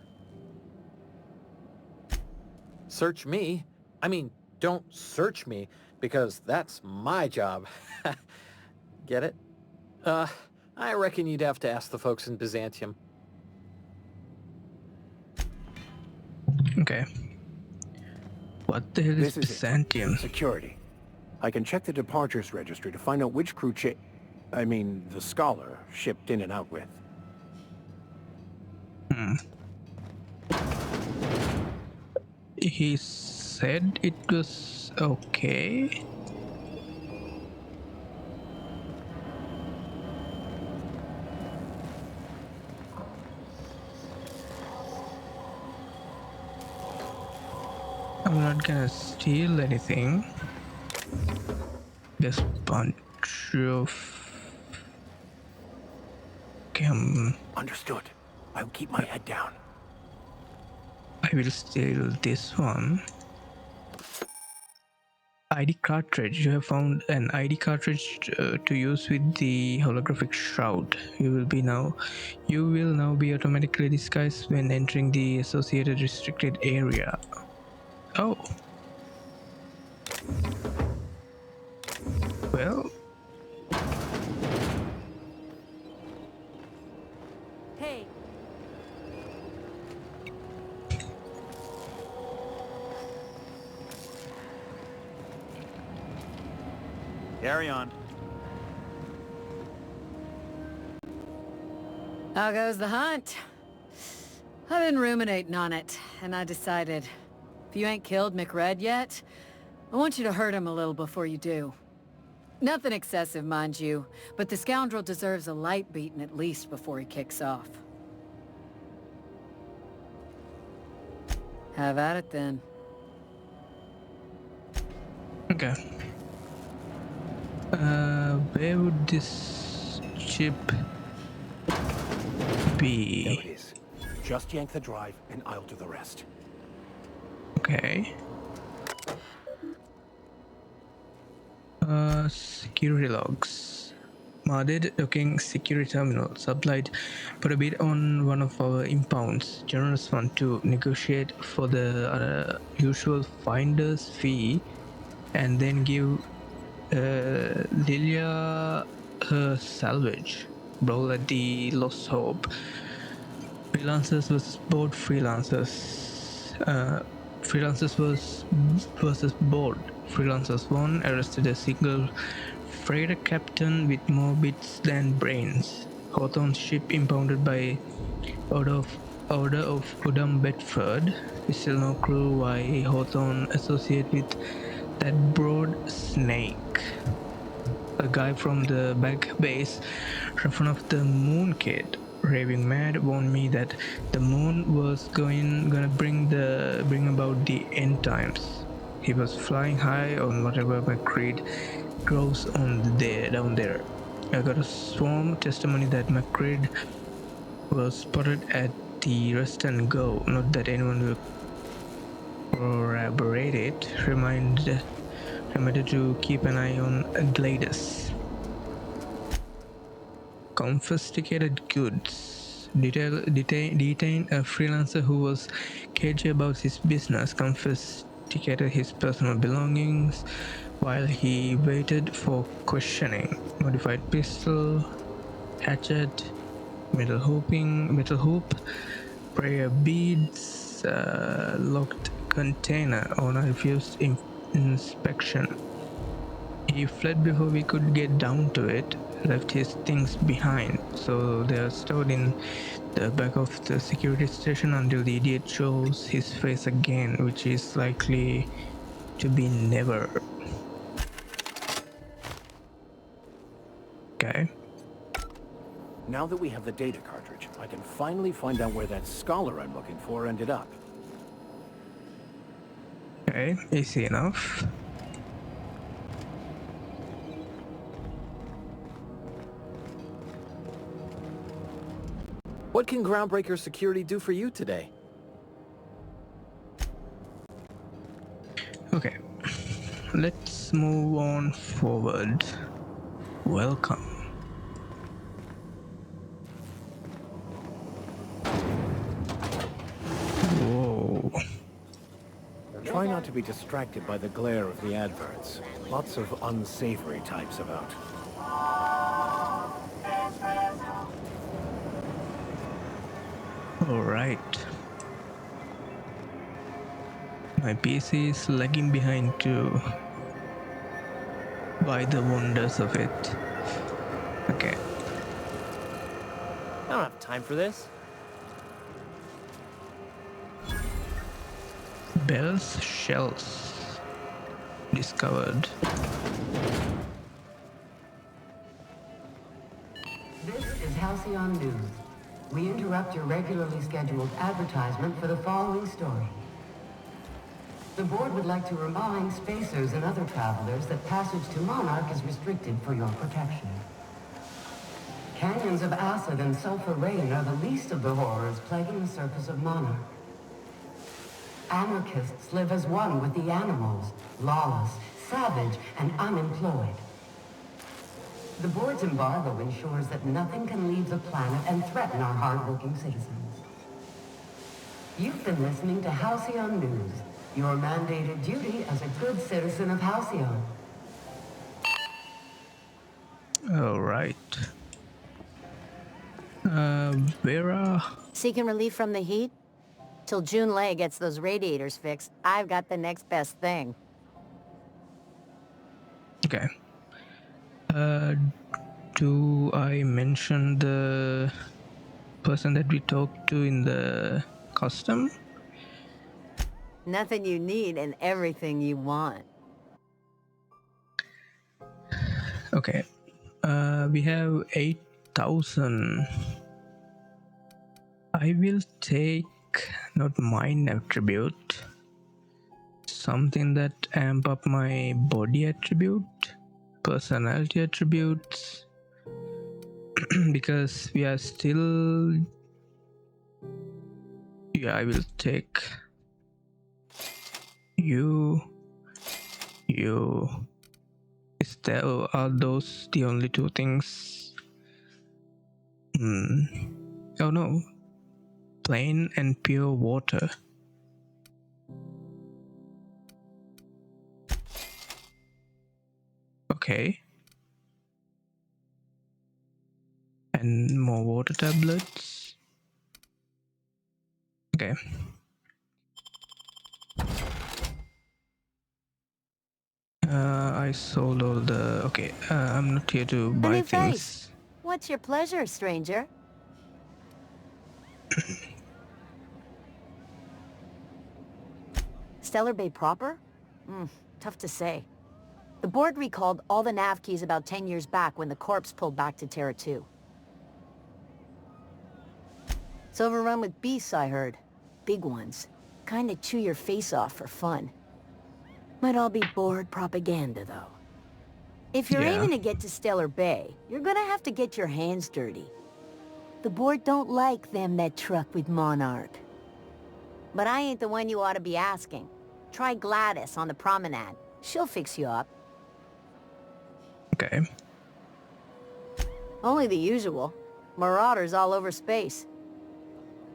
Speaker 13: Search me? I mean, don't search me, because that's my job. Get it? I reckon you'd have to ask the folks in Byzantium.
Speaker 2: Okay. What the hell is Byzantium?
Speaker 7: Security. I can check the departures registry to find out which crew the Scholar shipped in and out with.
Speaker 2: He said it was okay. I'm not gonna steal anything. Just bunch of...
Speaker 7: Understood. I'll keep my head down.
Speaker 2: I will steal this one. ID cartridge. You have found an ID cartridge to use with the holographic shroud. You will now be automatically disguised when entering the associated restricted area. Oh. Well.
Speaker 10: Hey.
Speaker 9: Carry on.
Speaker 12: How goes the hunt? I've been ruminating on it, and I decided, if you ain't killed McRed yet, I want you to hurt him a little before you do. Nothing excessive, mind you, but the scoundrel deserves a light beating at least before he kicks off. Have at it then.
Speaker 2: Okay. Where would this chip be?
Speaker 7: There it is. Just yank the drive and I'll do the rest.
Speaker 2: Okay. Security logs. Modded docking security terminal. Supplied put a bid on one of our impounds. Generous fund to negotiate for the usual finder's fee and then give Lilia her salvage. Brawl at the Lost Hope. Freelancers versus board freelancers. Freelancers versus board. Freelancers won, arrested a single freighter captain with more bits than brains. Hawthorne's ship impounded by order of Udam Bedford. We still no clue why Hawthorne associate with that broad snake. A guy from the back base, in front of the moon kid, raving mad, warned me that the moon was gonna bring about the end times. He was flying high on whatever McCreed grows down there. I got a sworn testimony that McCreed was spotted at the Rest and Go. Not that anyone will corroborate it. Reminded to keep an eye on Gladys. Confiscated goods. detained a freelancer who was cagey about his business, confiscated his personal belongings while he waited for questioning. Modified pistol, hatchet, metal hoop, prayer beads, locked container. Owner refused inspection. He fled before we could get down to it, left his things behind, so they are stored in the back of the security station until the idiot shows his face again, which is likely to be never. Okay.
Speaker 7: Now that we have the data cartridge, I can finally find out where that scholar I'm looking for ended up.
Speaker 2: Okay, easy enough.
Speaker 13: What can Groundbreaker security do for you today?
Speaker 2: Okay, let's move on forward. Welcome. Whoa.
Speaker 7: Try not to be distracted by the glare of the adverts. Lots of unsavory types about.
Speaker 2: Alright. My PC is lagging behind too. By the wonders of it. Okay.
Speaker 11: I don't have time for this.
Speaker 2: Bell's shells. Discovered.
Speaker 3: This is Halcyon News. We interrupt your regularly scheduled advertisement for the following story. The board would like to remind spacers and other travelers that passage to Monarch is restricted for your protection. Canyons of acid and sulfur rain are the least of the horrors plaguing the surface of Monarch. Anarchists live as one with the animals, lawless, savage, and unemployed. The board's embargo ensures that nothing can leave the planet and threaten our hard-working citizens. You've been listening to Halcyon News, your mandated duty as a good citizen of Halcyon.
Speaker 2: Alright. Vera.
Speaker 10: Seeking relief from the heat? Till June Lay gets those radiators fixed, I've got the next best thing.
Speaker 2: Okay. Do I mention the person that we talked to in the custom?
Speaker 10: Nothing you need and everything you want.
Speaker 2: Okay. We have 8,000. I will take not mine attribute. Something that amp up my body attribute. Personality attributes. Because we are still... Yeah, I will take... You... Are those the only two things? Oh no. Plain and pure water. Okay. And more water tablets. Okay. I sold all the... Okay, I'm not here to buy things.
Speaker 10: Face. What's your pleasure, stranger? Stellar Bay proper? Tough to say. The board recalled all the nav keys about 10 years back when the corpse pulled back to Terra 2. It's overrun with beasts, I heard. Big ones. Kinda chew your face off for fun. Might all be board propaganda, though. If you're aiming to get to Stellar Bay, you're gonna have to get your hands dirty. The board don't like them that truck with Monarch. But I ain't the one you ought to be asking. Try Gladys on the promenade. She'll fix you up.
Speaker 2: Okay.
Speaker 10: Only the usual. Marauders all over space.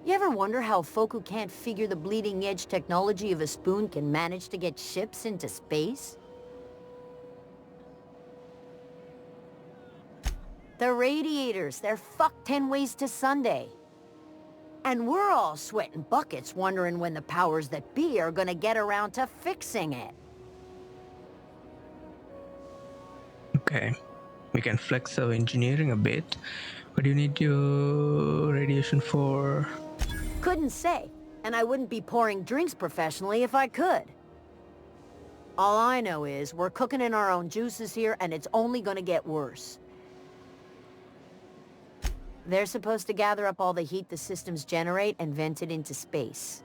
Speaker 10: You ever wonder how folk who can't figure the bleeding-edge technology of a spoon can manage to get ships into space? The radiators, they're fucked 10 ways to Sunday. And we're all sweating buckets wondering when the powers that be are gonna get around to fixing it.
Speaker 2: Okay. We can flex our engineering a bit. What do you need your radiation for?
Speaker 10: Couldn't say, and I wouldn't be pouring drinks professionally if I could. All I know is we're cooking in our own juices here, and it's only gonna get worse. They're supposed to gather up all the heat the systems generate and vent it into space.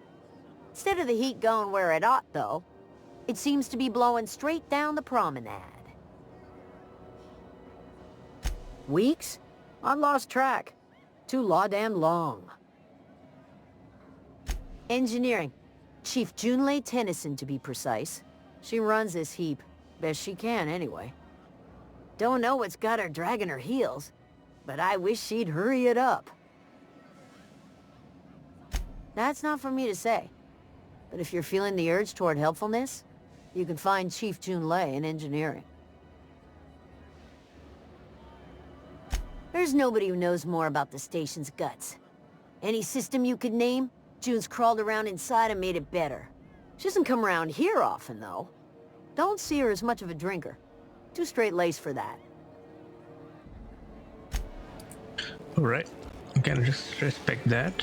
Speaker 10: Instead of the heat going where it ought, though, it seems to be blowing straight down the promenade. Weeks? I lost track. Too law-damn long. Engineering. Chief Junlei Tennyson, to be precise. She runs this heap. Best she can, anyway. Don't know what's got her dragging her heels, but I wish she'd hurry it up. That's not for me to say. But if you're feeling the urge toward helpfulness, you can find Chief Junlei in engineering. There's nobody who knows more about the station's guts. Any system you could name, June's crawled around inside and made it better. She doesn't come around here often, though. Don't see her as much of a drinker. Too straight-laced for that.
Speaker 2: Alright. You can just respect that.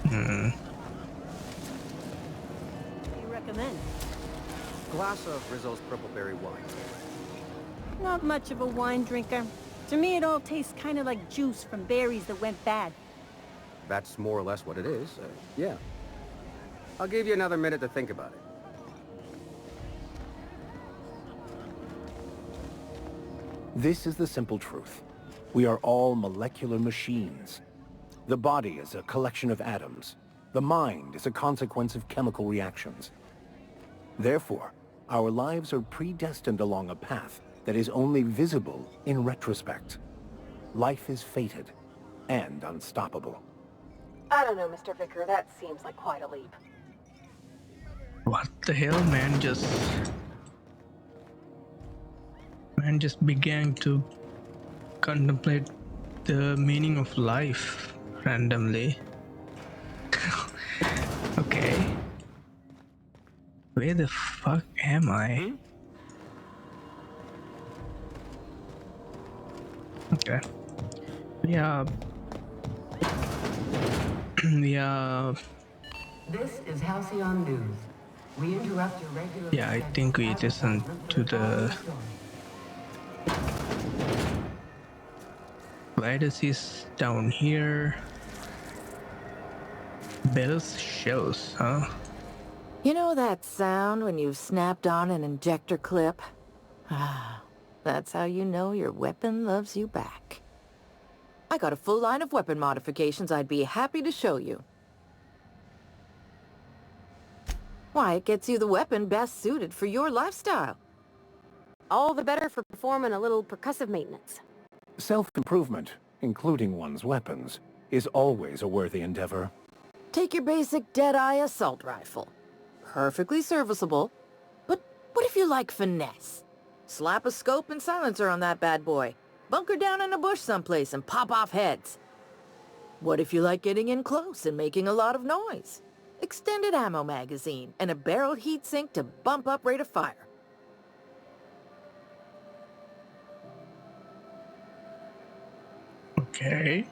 Speaker 10: What do you recommend?
Speaker 11: Glass of Rizzo's purple berry wine.
Speaker 14: Not much of a wine drinker. To me, it all tastes kind of like juice from berries that went bad.
Speaker 11: That's more or less what it is. Yeah. I'll give you another minute to think about it.
Speaker 7: This is the simple truth. We are all molecular machines. The body is a collection of atoms. The mind is a consequence of chemical reactions. Therefore, our lives are predestined along a path that is only visible in retrospect. Life is fated and unstoppable.
Speaker 4: I don't know, Mr. Vicker. That seems like quite a leap.
Speaker 2: What the hell, man? Man just began to contemplate the meaning of life randomly. Okay. Where the fuck am I? Okay. Yeah. Yeah.
Speaker 3: This is Halcyon News. We interrupt your regular...
Speaker 2: Yeah, I think we listened to the... Virus is down here. Bells shells, huh?
Speaker 8: You know that sound when you've snapped on an injector clip? Ah, that's how you know your weapon loves you back. I got a full line of weapon modifications I'd be happy to show you. Why, it gets you the weapon best suited for your lifestyle.
Speaker 4: All the better for performing a little percussive maintenance.
Speaker 7: Self-improvement, including one's weapons, is always a worthy endeavor.
Speaker 8: Take your basic Deadeye assault rifle. Perfectly serviceable. But what if you like finesse? Slap a scope and silencer on that bad boy. Bunker down in a bush someplace and pop off heads. What if you like getting in close and making a lot of noise? Extended ammo magazine and a barrel heatsink to bump up rate of fire.
Speaker 2: Okay.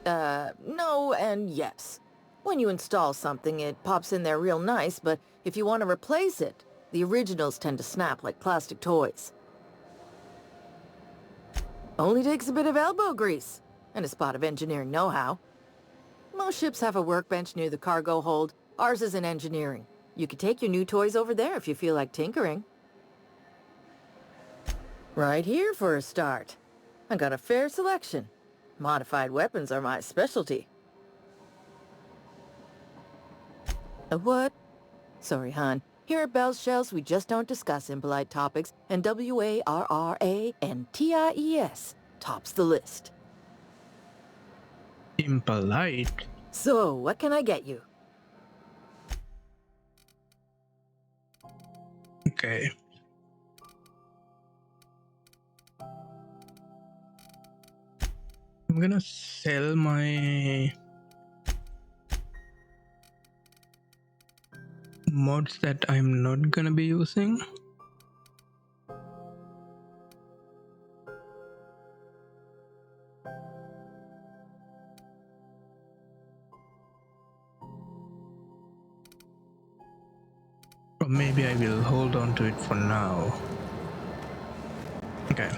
Speaker 8: No and yes. When you install something, it pops in there real nice, but if you want to replace it, the originals tend to snap like plastic toys. Only takes a bit of elbow grease and a spot of engineering know-how. Most ships have a workbench near the cargo hold. Ours is in engineering. You could take your new toys over there if you feel like tinkering. Right here for a start. I got a fair selection. Modified weapons are my specialty. A what? Sorry, hon. Here at Bell's Shells, we just don't discuss impolite topics, and WARRANTIES tops the list.
Speaker 2: Impolite?
Speaker 8: So, what can I get you?
Speaker 2: Okay. I'm gonna sell my mods that I'm not gonna be using. Or maybe I will hold on to it for now. Okay.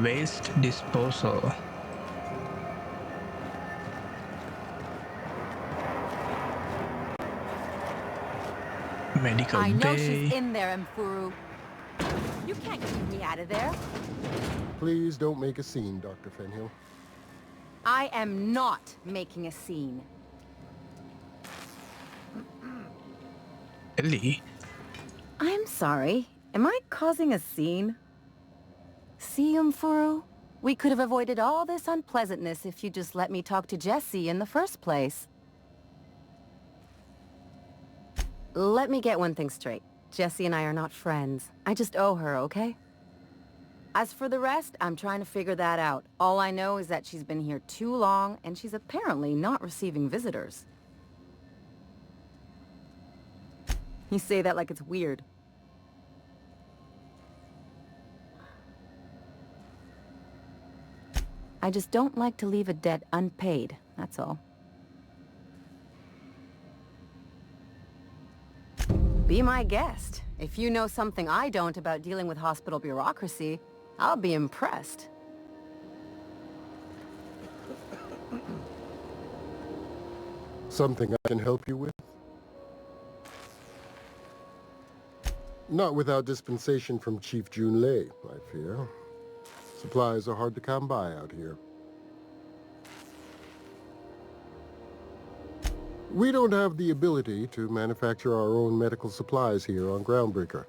Speaker 2: Waste disposal. Medical
Speaker 15: I know
Speaker 2: bay.
Speaker 15: she's in there, Mfuru. You can't keep me out of there.
Speaker 16: Please don't make a scene, Dr. Fenhill.
Speaker 15: I am not making a scene.
Speaker 2: Ellie?
Speaker 15: I'm sorry. Am I causing a scene? See, Mfuru? We could have avoided all this unpleasantness if you just let me talk to Jessie in the first place. Let me get one thing straight. Jessie and I are not friends. I just owe her, okay? As for the rest, I'm trying to figure that out. All I know is that she's been here too long, and she's apparently not receiving visitors. You say that like it's weird. I just don't like to leave a debt unpaid, that's all. Be my guest. If you know something I don't about dealing with hospital bureaucracy, I'll be impressed.
Speaker 16: Something I can help you with? Not without dispensation from Chief Junlei, I fear. Supplies are hard to come by out here. We don't have the ability to manufacture our own medical supplies here on Groundbreaker.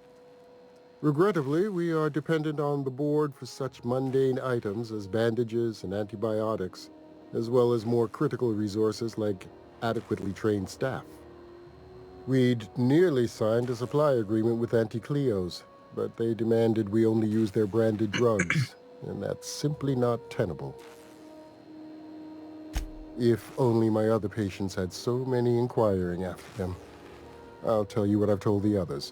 Speaker 16: Regrettably, we are dependent on the board for such mundane items as bandages and antibiotics, as well as more critical resources like adequately trained staff. We'd nearly signed a supply agreement with Anti-Cleos, but they demanded we only use their branded drugs, and that's simply not tenable. If only my other patients had so many inquiring after them. I'll tell you what I've told the others.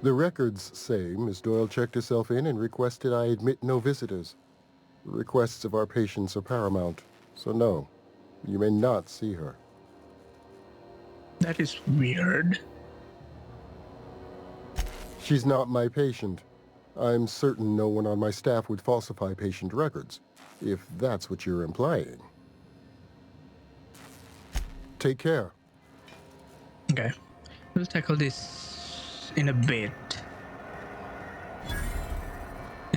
Speaker 16: The records say Miss Doyle checked herself in and requested I admit no visitors. The requests of our patients are paramount, so no, you may not see her.
Speaker 2: That is weird.
Speaker 16: She's not my patient. I'm certain no one on my staff would falsify patient records, if that's what you're implying. Take care.
Speaker 2: Okay. We'll tackle this in a bit.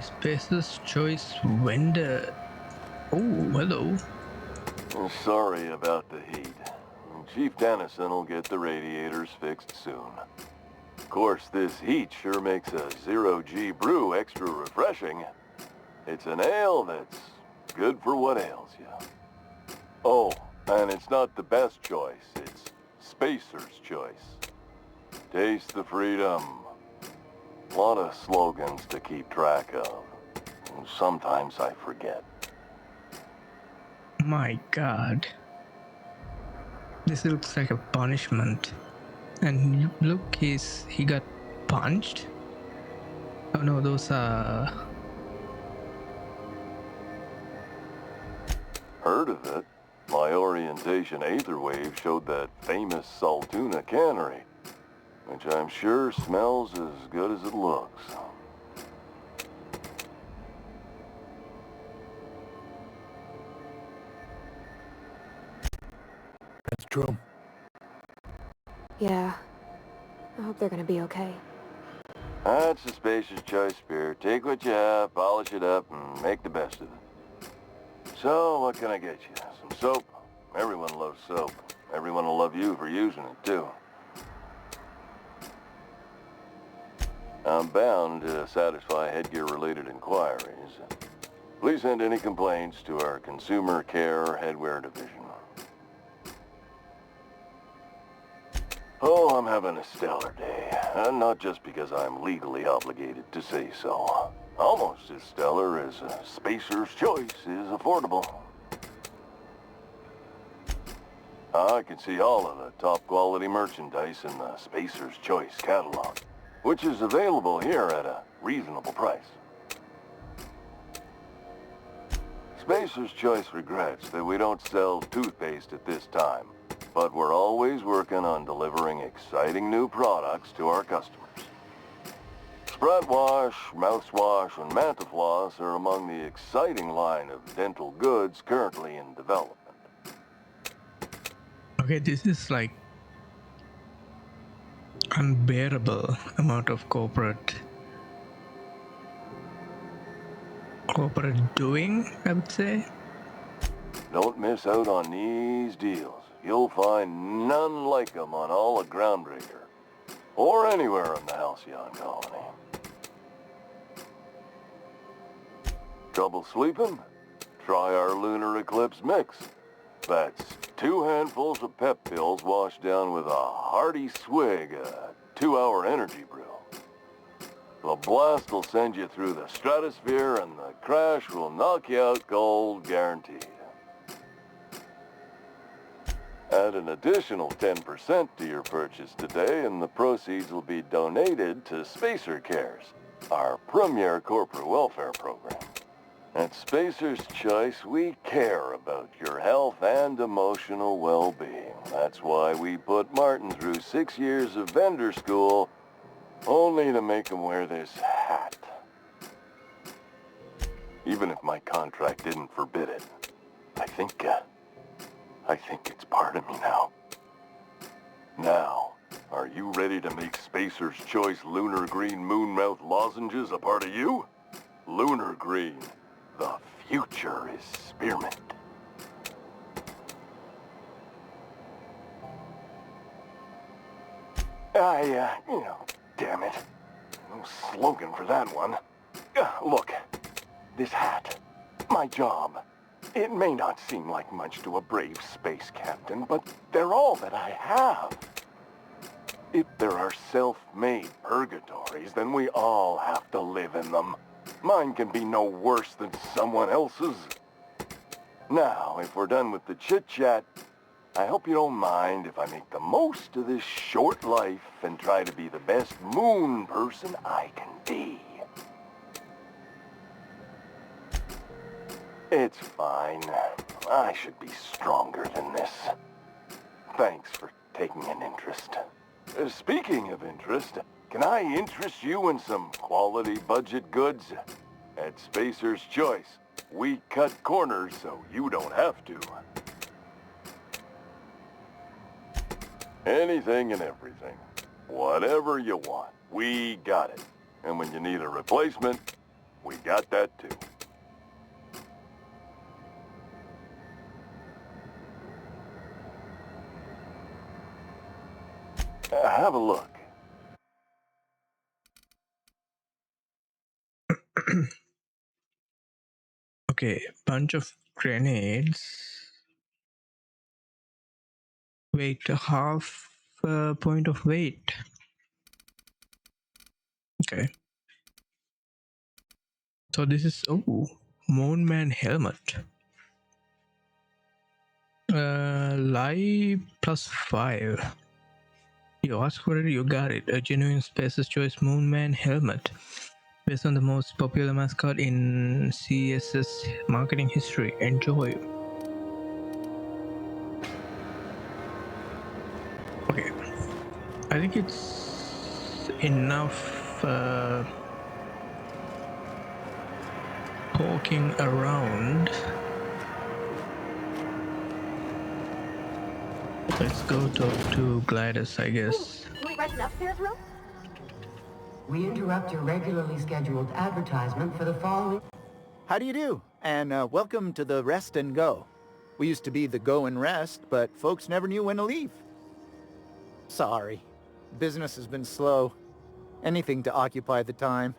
Speaker 2: Space's choice vendor. Oh, hello.
Speaker 17: Sorry about the heat. Chief Dennison will get the radiators fixed soon. Of course, this heat sure makes a zero-G brew extra refreshing. It's an ale that's good for what ails you. Oh, and it's not the best choice. It's Spacer's choice. Taste the freedom. A lot of slogans to keep track of. Sometimes I forget.
Speaker 2: My God. This looks like a punishment. And look, he got punched? Oh no, those are...
Speaker 17: Heard of it? My orientation aether wave showed that famous Saltuna cannery, which I'm sure smells as good as it looks.
Speaker 7: That's true.
Speaker 4: Yeah. I hope they're gonna be okay.
Speaker 17: That's a Spacer's choice beer. Take what you have, polish it up, and make the best of it. So, what can I get you? Some soap? Everyone loves soap. Everyone will love you for using it, too. I'm bound to satisfy headgear-related inquiries. Please send any complaints to our Consumer Care Headwear Division. Oh, I'm having a stellar day. And not just because I'm legally obligated to say so. Almost as stellar as Spacer's Choice is affordable. I can see all of the top-quality merchandise in the Spacer's Choice catalog, which is available here at a reasonable price. Spacer's Choice regrets that we don't sell toothpaste at this time, but we're always working on delivering exciting new products to our customers. Spread wash, mouthwash, and Mantafloss are among the exciting line of dental goods currently in development.
Speaker 2: Okay, this is like unbearable amount of corporate doing, I would say.
Speaker 17: Don't miss out on these deals. You'll find none like them on all of Groundbreaker, or anywhere in the Halcyon colony. Trouble sleeping? Try our Lunar Eclipse mix. That's 2 handfuls of pep pills washed down with a hearty swig of 2-hour energy brew. The blast will send you through the stratosphere, and the crash will knock you out cold, guaranteed. Add an additional 10% to your purchase today, and the proceeds will be donated to Spacer Cares, our premier corporate welfare program. At Spacer's Choice, we care about your health and emotional well-being. That's why we put Martin through 6 years of vendor school, only to make him wear this hat. Even if my contract didn't forbid it, I think it's part of me now. Now, are you ready to make Spacer's Choice Lunar Green Moonmouth lozenges a part of you? Lunar Green. The future is spearmint. Damn it. No slogan for that one. Look, this hat, my job, it may not seem like much to a brave space captain, but they're all that I have. If there are self-made purgatories, then we all have to live in them. Mine can be no worse than someone else's. Now, if we're done with the chit-chat, I hope you don't mind if I make the most of this short life and try to be the best moon person I can be. It's fine. I should be stronger than this. Thanks for taking an interest. Speaking of interest, can I interest you in some quality budget goods? At Spacer's Choice, we cut corners so you don't have to. Anything and everything. Whatever you want, we got it. And when you need a replacement, we got that too. Have a look.
Speaker 2: Okay, bunch of grenades. Wait, half point of weight. Okay. So this is, Moonman helmet. Live +5. You asked for it, you got it. A genuine Spacer's Choice Moonman helmet. Based on the most popular mascot in CSS marketing history. Enjoy. Okay. I think it's enough poking around. Let's go talk to Gladys, I guess.
Speaker 3: Can we rent an upstairs room? We interrupt your regularly scheduled advertisement for the following...
Speaker 18: How do you do? And welcome to the Rest and Go. We used to be the Go and Rest, but folks never knew when to leave. Sorry. Business has been slow. Anything to occupy the time.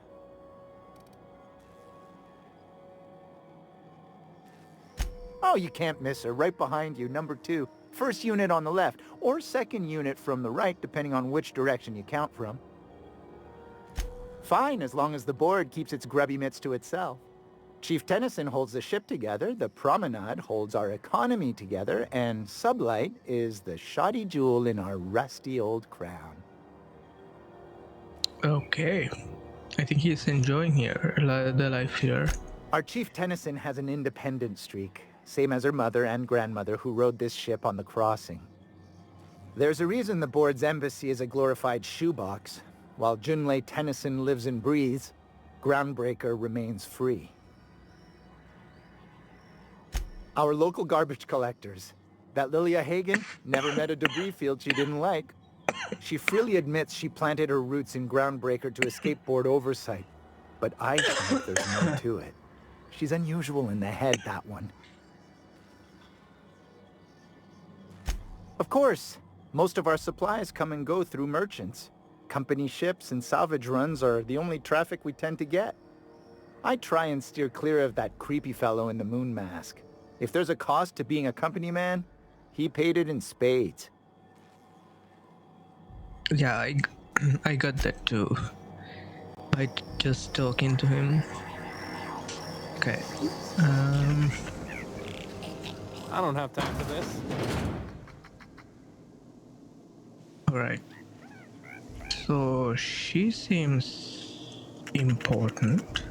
Speaker 18: Oh, you can't miss her. Right behind you, number 2. First unit on the left, or second unit from the right, depending on which direction you count from. Fine, as long as the board keeps its grubby mitts to itself. Chief Tennyson holds the ship together, the Promenade holds our economy together, and Sublight is the shoddy jewel in our rusty old crown.
Speaker 2: Okay. I think he's enjoying the life here.
Speaker 18: Our Chief Tennyson has an independent streak, same as her mother and grandmother who rode this ship on the crossing. There's a reason the board's embassy is a glorified shoebox. While Junlei Tennyson lives and breathes, Groundbreaker remains free. Our local garbage collectors. That Lilia Hagen never met a debris field she didn't like. She freely admits she planted her roots in Groundbreaker to escape board oversight. But I think there's more to it. She's unusual in the head, that one. Of course, most of our supplies come and go through merchants. Company ships and salvage runs are the only traffic we tend to get. I try and steer clear of that creepy fellow in the moon mask. If there's a cost to being a company man, he paid it in spades.
Speaker 2: Yeah, I got that too. By just talking to him. Okay.
Speaker 19: I don't have time for this.
Speaker 2: Alright. So she seems important.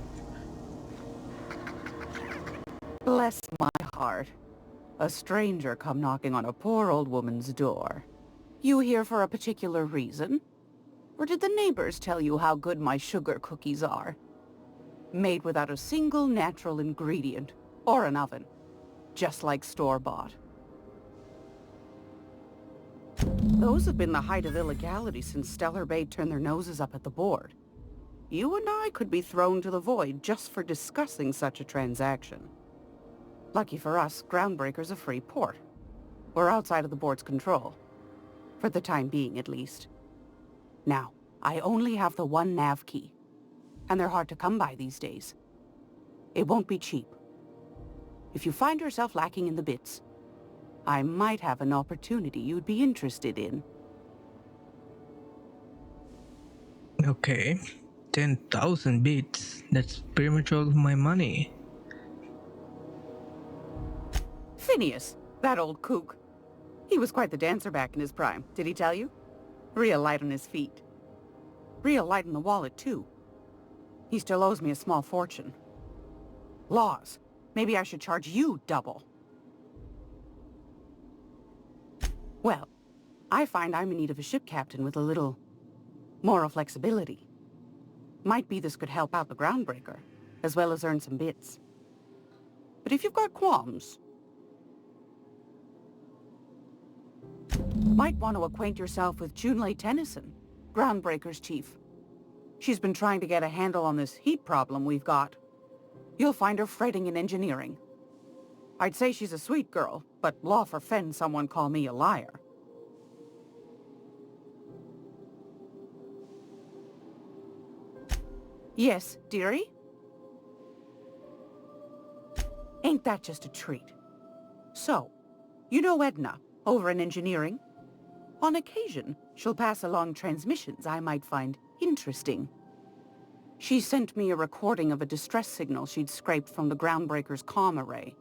Speaker 20: Bless my heart. A stranger come knocking on a poor old woman's door. You here for a particular reason? Or did the neighbors tell you how good my sugar cookies are? Made without a single natural ingredient, or an oven. Just like store-bought. Those have been the height of illegality since Stellar Bay turned their noses up at the board. You and I could be thrown to the void just for discussing such a transaction. Lucky for us, Groundbreaker's a free port. We're outside of the board's control. For the time being, at least. Now, I only have the one nav key. And they're hard to come by these days. It won't be cheap. If you find yourself lacking in the bits, I might have an opportunity you'd be interested in.
Speaker 2: Okay. 10,000 bits. That's pretty much all of my money.
Speaker 20: Phineas, that old kook. He was quite the dancer back in his prime, did he tell you? Real light on his feet. Real light in the wallet, too. He still owes me a small fortune. Laws. Maybe I should charge you double. Well, I find I'm in need of a ship captain with a little moral flexibility. Might be this could help out the Groundbreaker, as well as earn some bits. But if you've got qualms, might want to acquaint yourself with Junlei Tennyson, Groundbreaker's chief. She's been trying to get a handle on this heat problem we've got. You'll find her fretting in engineering. I'd say she's a sweet girl, but law forfend someone call me a liar. Yes, dearie? Ain't that just a treat? So, you know Edna, over in engineering? On occasion, she'll pass along transmissions I might find interesting. She sent me a recording of a distress signal she'd scraped from the Groundbreaker's comm array.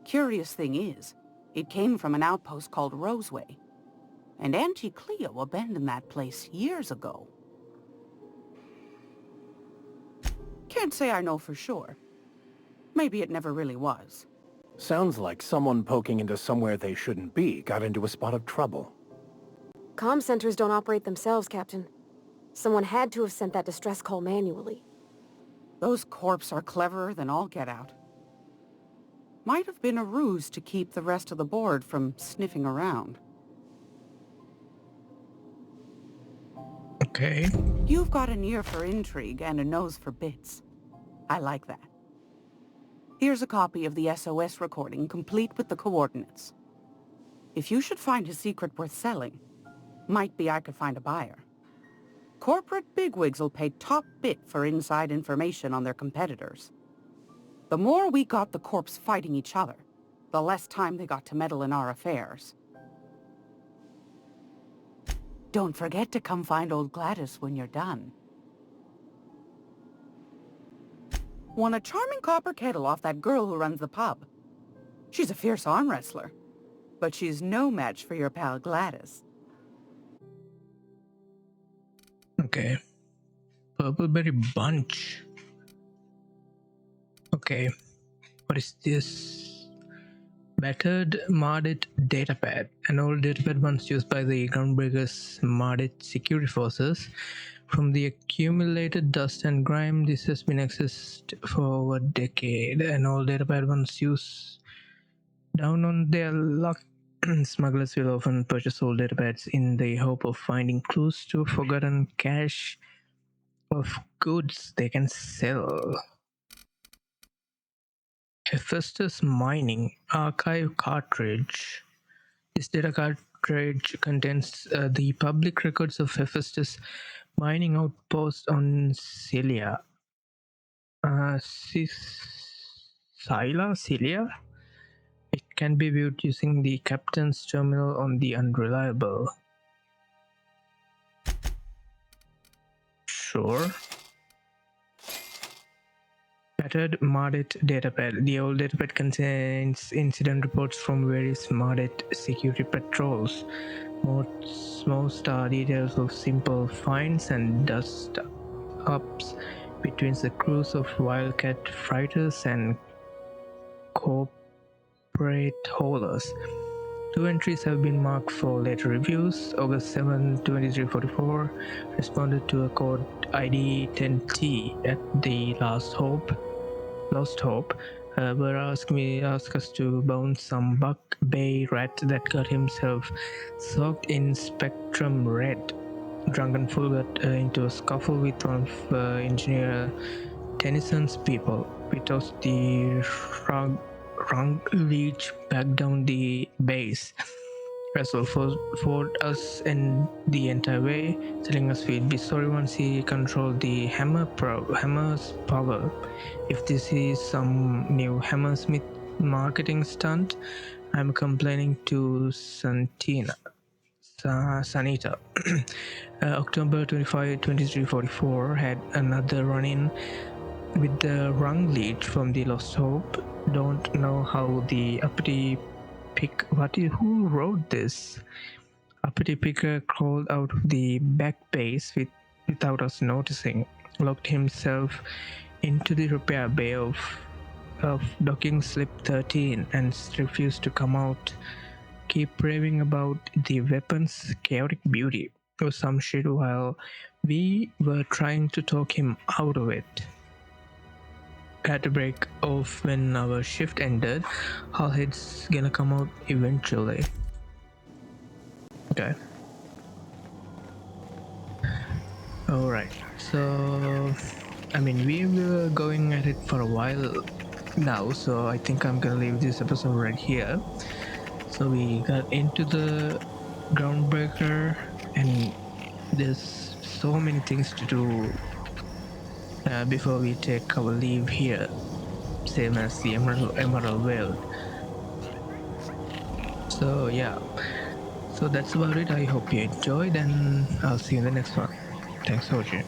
Speaker 20: Curious thing is, it came from an outpost called Roseway. And Auntie Cleo abandoned that place years ago. Can't say I know for sure. Maybe it never really was.
Speaker 7: Sounds like someone poking into somewhere they shouldn't be got into a spot of trouble.
Speaker 4: Comm centers don't operate themselves, Captain. Someone had to have sent that distress call manually.
Speaker 20: Those corps are cleverer than all get out. Might have been a ruse to keep the rest of the board from sniffing around.
Speaker 2: Okay.
Speaker 20: You've got an ear for intrigue and a nose for bits. I like that. Here's a copy of the SOS recording, complete with the coordinates. If you should find a secret worth selling, might be I could find a buyer. Corporate bigwigs will pay top bit for inside information on their competitors. The more we got the corps fighting each other, the less time they got to meddle in our affairs. Don't forget to come find old Gladys when you're done. Won a charming copper kettle off that girl who runs the pub. She's a fierce arm wrestler, but she's no match for your pal Gladys.
Speaker 2: Okay. Purpleberry bunch. Okay. What is this? Battered Mardit datapad. An old datapad once used by the Groundbreaker's Mardit security forces. From the accumulated dust and grime, this has been accessed for over a decade. An old datapad once used down on their luck. Smugglers will often purchase old datapads in the hope of finding clues to forgotten cache of goods they can sell. Hephaestus Mining Archive Cartridge. This data cartridge contains the public records of Hephaestus Mining Outpost on Cilia. Cilia? It can be viewed using the captain's terminal on the Unreliable. Sure. Battered Mardit datapad. The old datapad contains incident reports from various Mardit security patrols. Most are details of simple finds and dust-ups between the crews of Wildcat freighters and corporate haulers. 2 entries have been marked for later reviews. August 7, 2344 responded to a code ID 10T at the Lost Hope. But asked us to bounce some Buck Bay rat that got himself soaked in Spectrum Red. Drunken fool got into a scuffle with one of Engineer Tennyson's people. We tossed the rung leech back down the base. Russell fought us in the entire way, telling us we'd be sorry once he controlled the hammer's power. If this is some new Hammersmith marketing stunt, I'm complaining to Sanita. October 25, 2344 had another run-in with the rung leech from the Lost Hope. Don't know how the uppity who wrote this? Uppity picker crawled out of the back base without us noticing, locked himself into the repair bay of docking slip 13 and refused to come out. Keep raving about the weapon's chaotic beauty or some shit while we were trying to talk him out of it. Had to break off when our shift ended. Hullhead's gonna come out eventually. Okay. Alright, so I mean we were going at it for a while now, so I think I'm gonna leave this episode right here. So we got into the Groundbreaker and there's so many things to do before we take our leave here, same as the Emerald World. So yeah, so that's about it. I hope you enjoyed and I'll see you in the next one. Thanks for watching.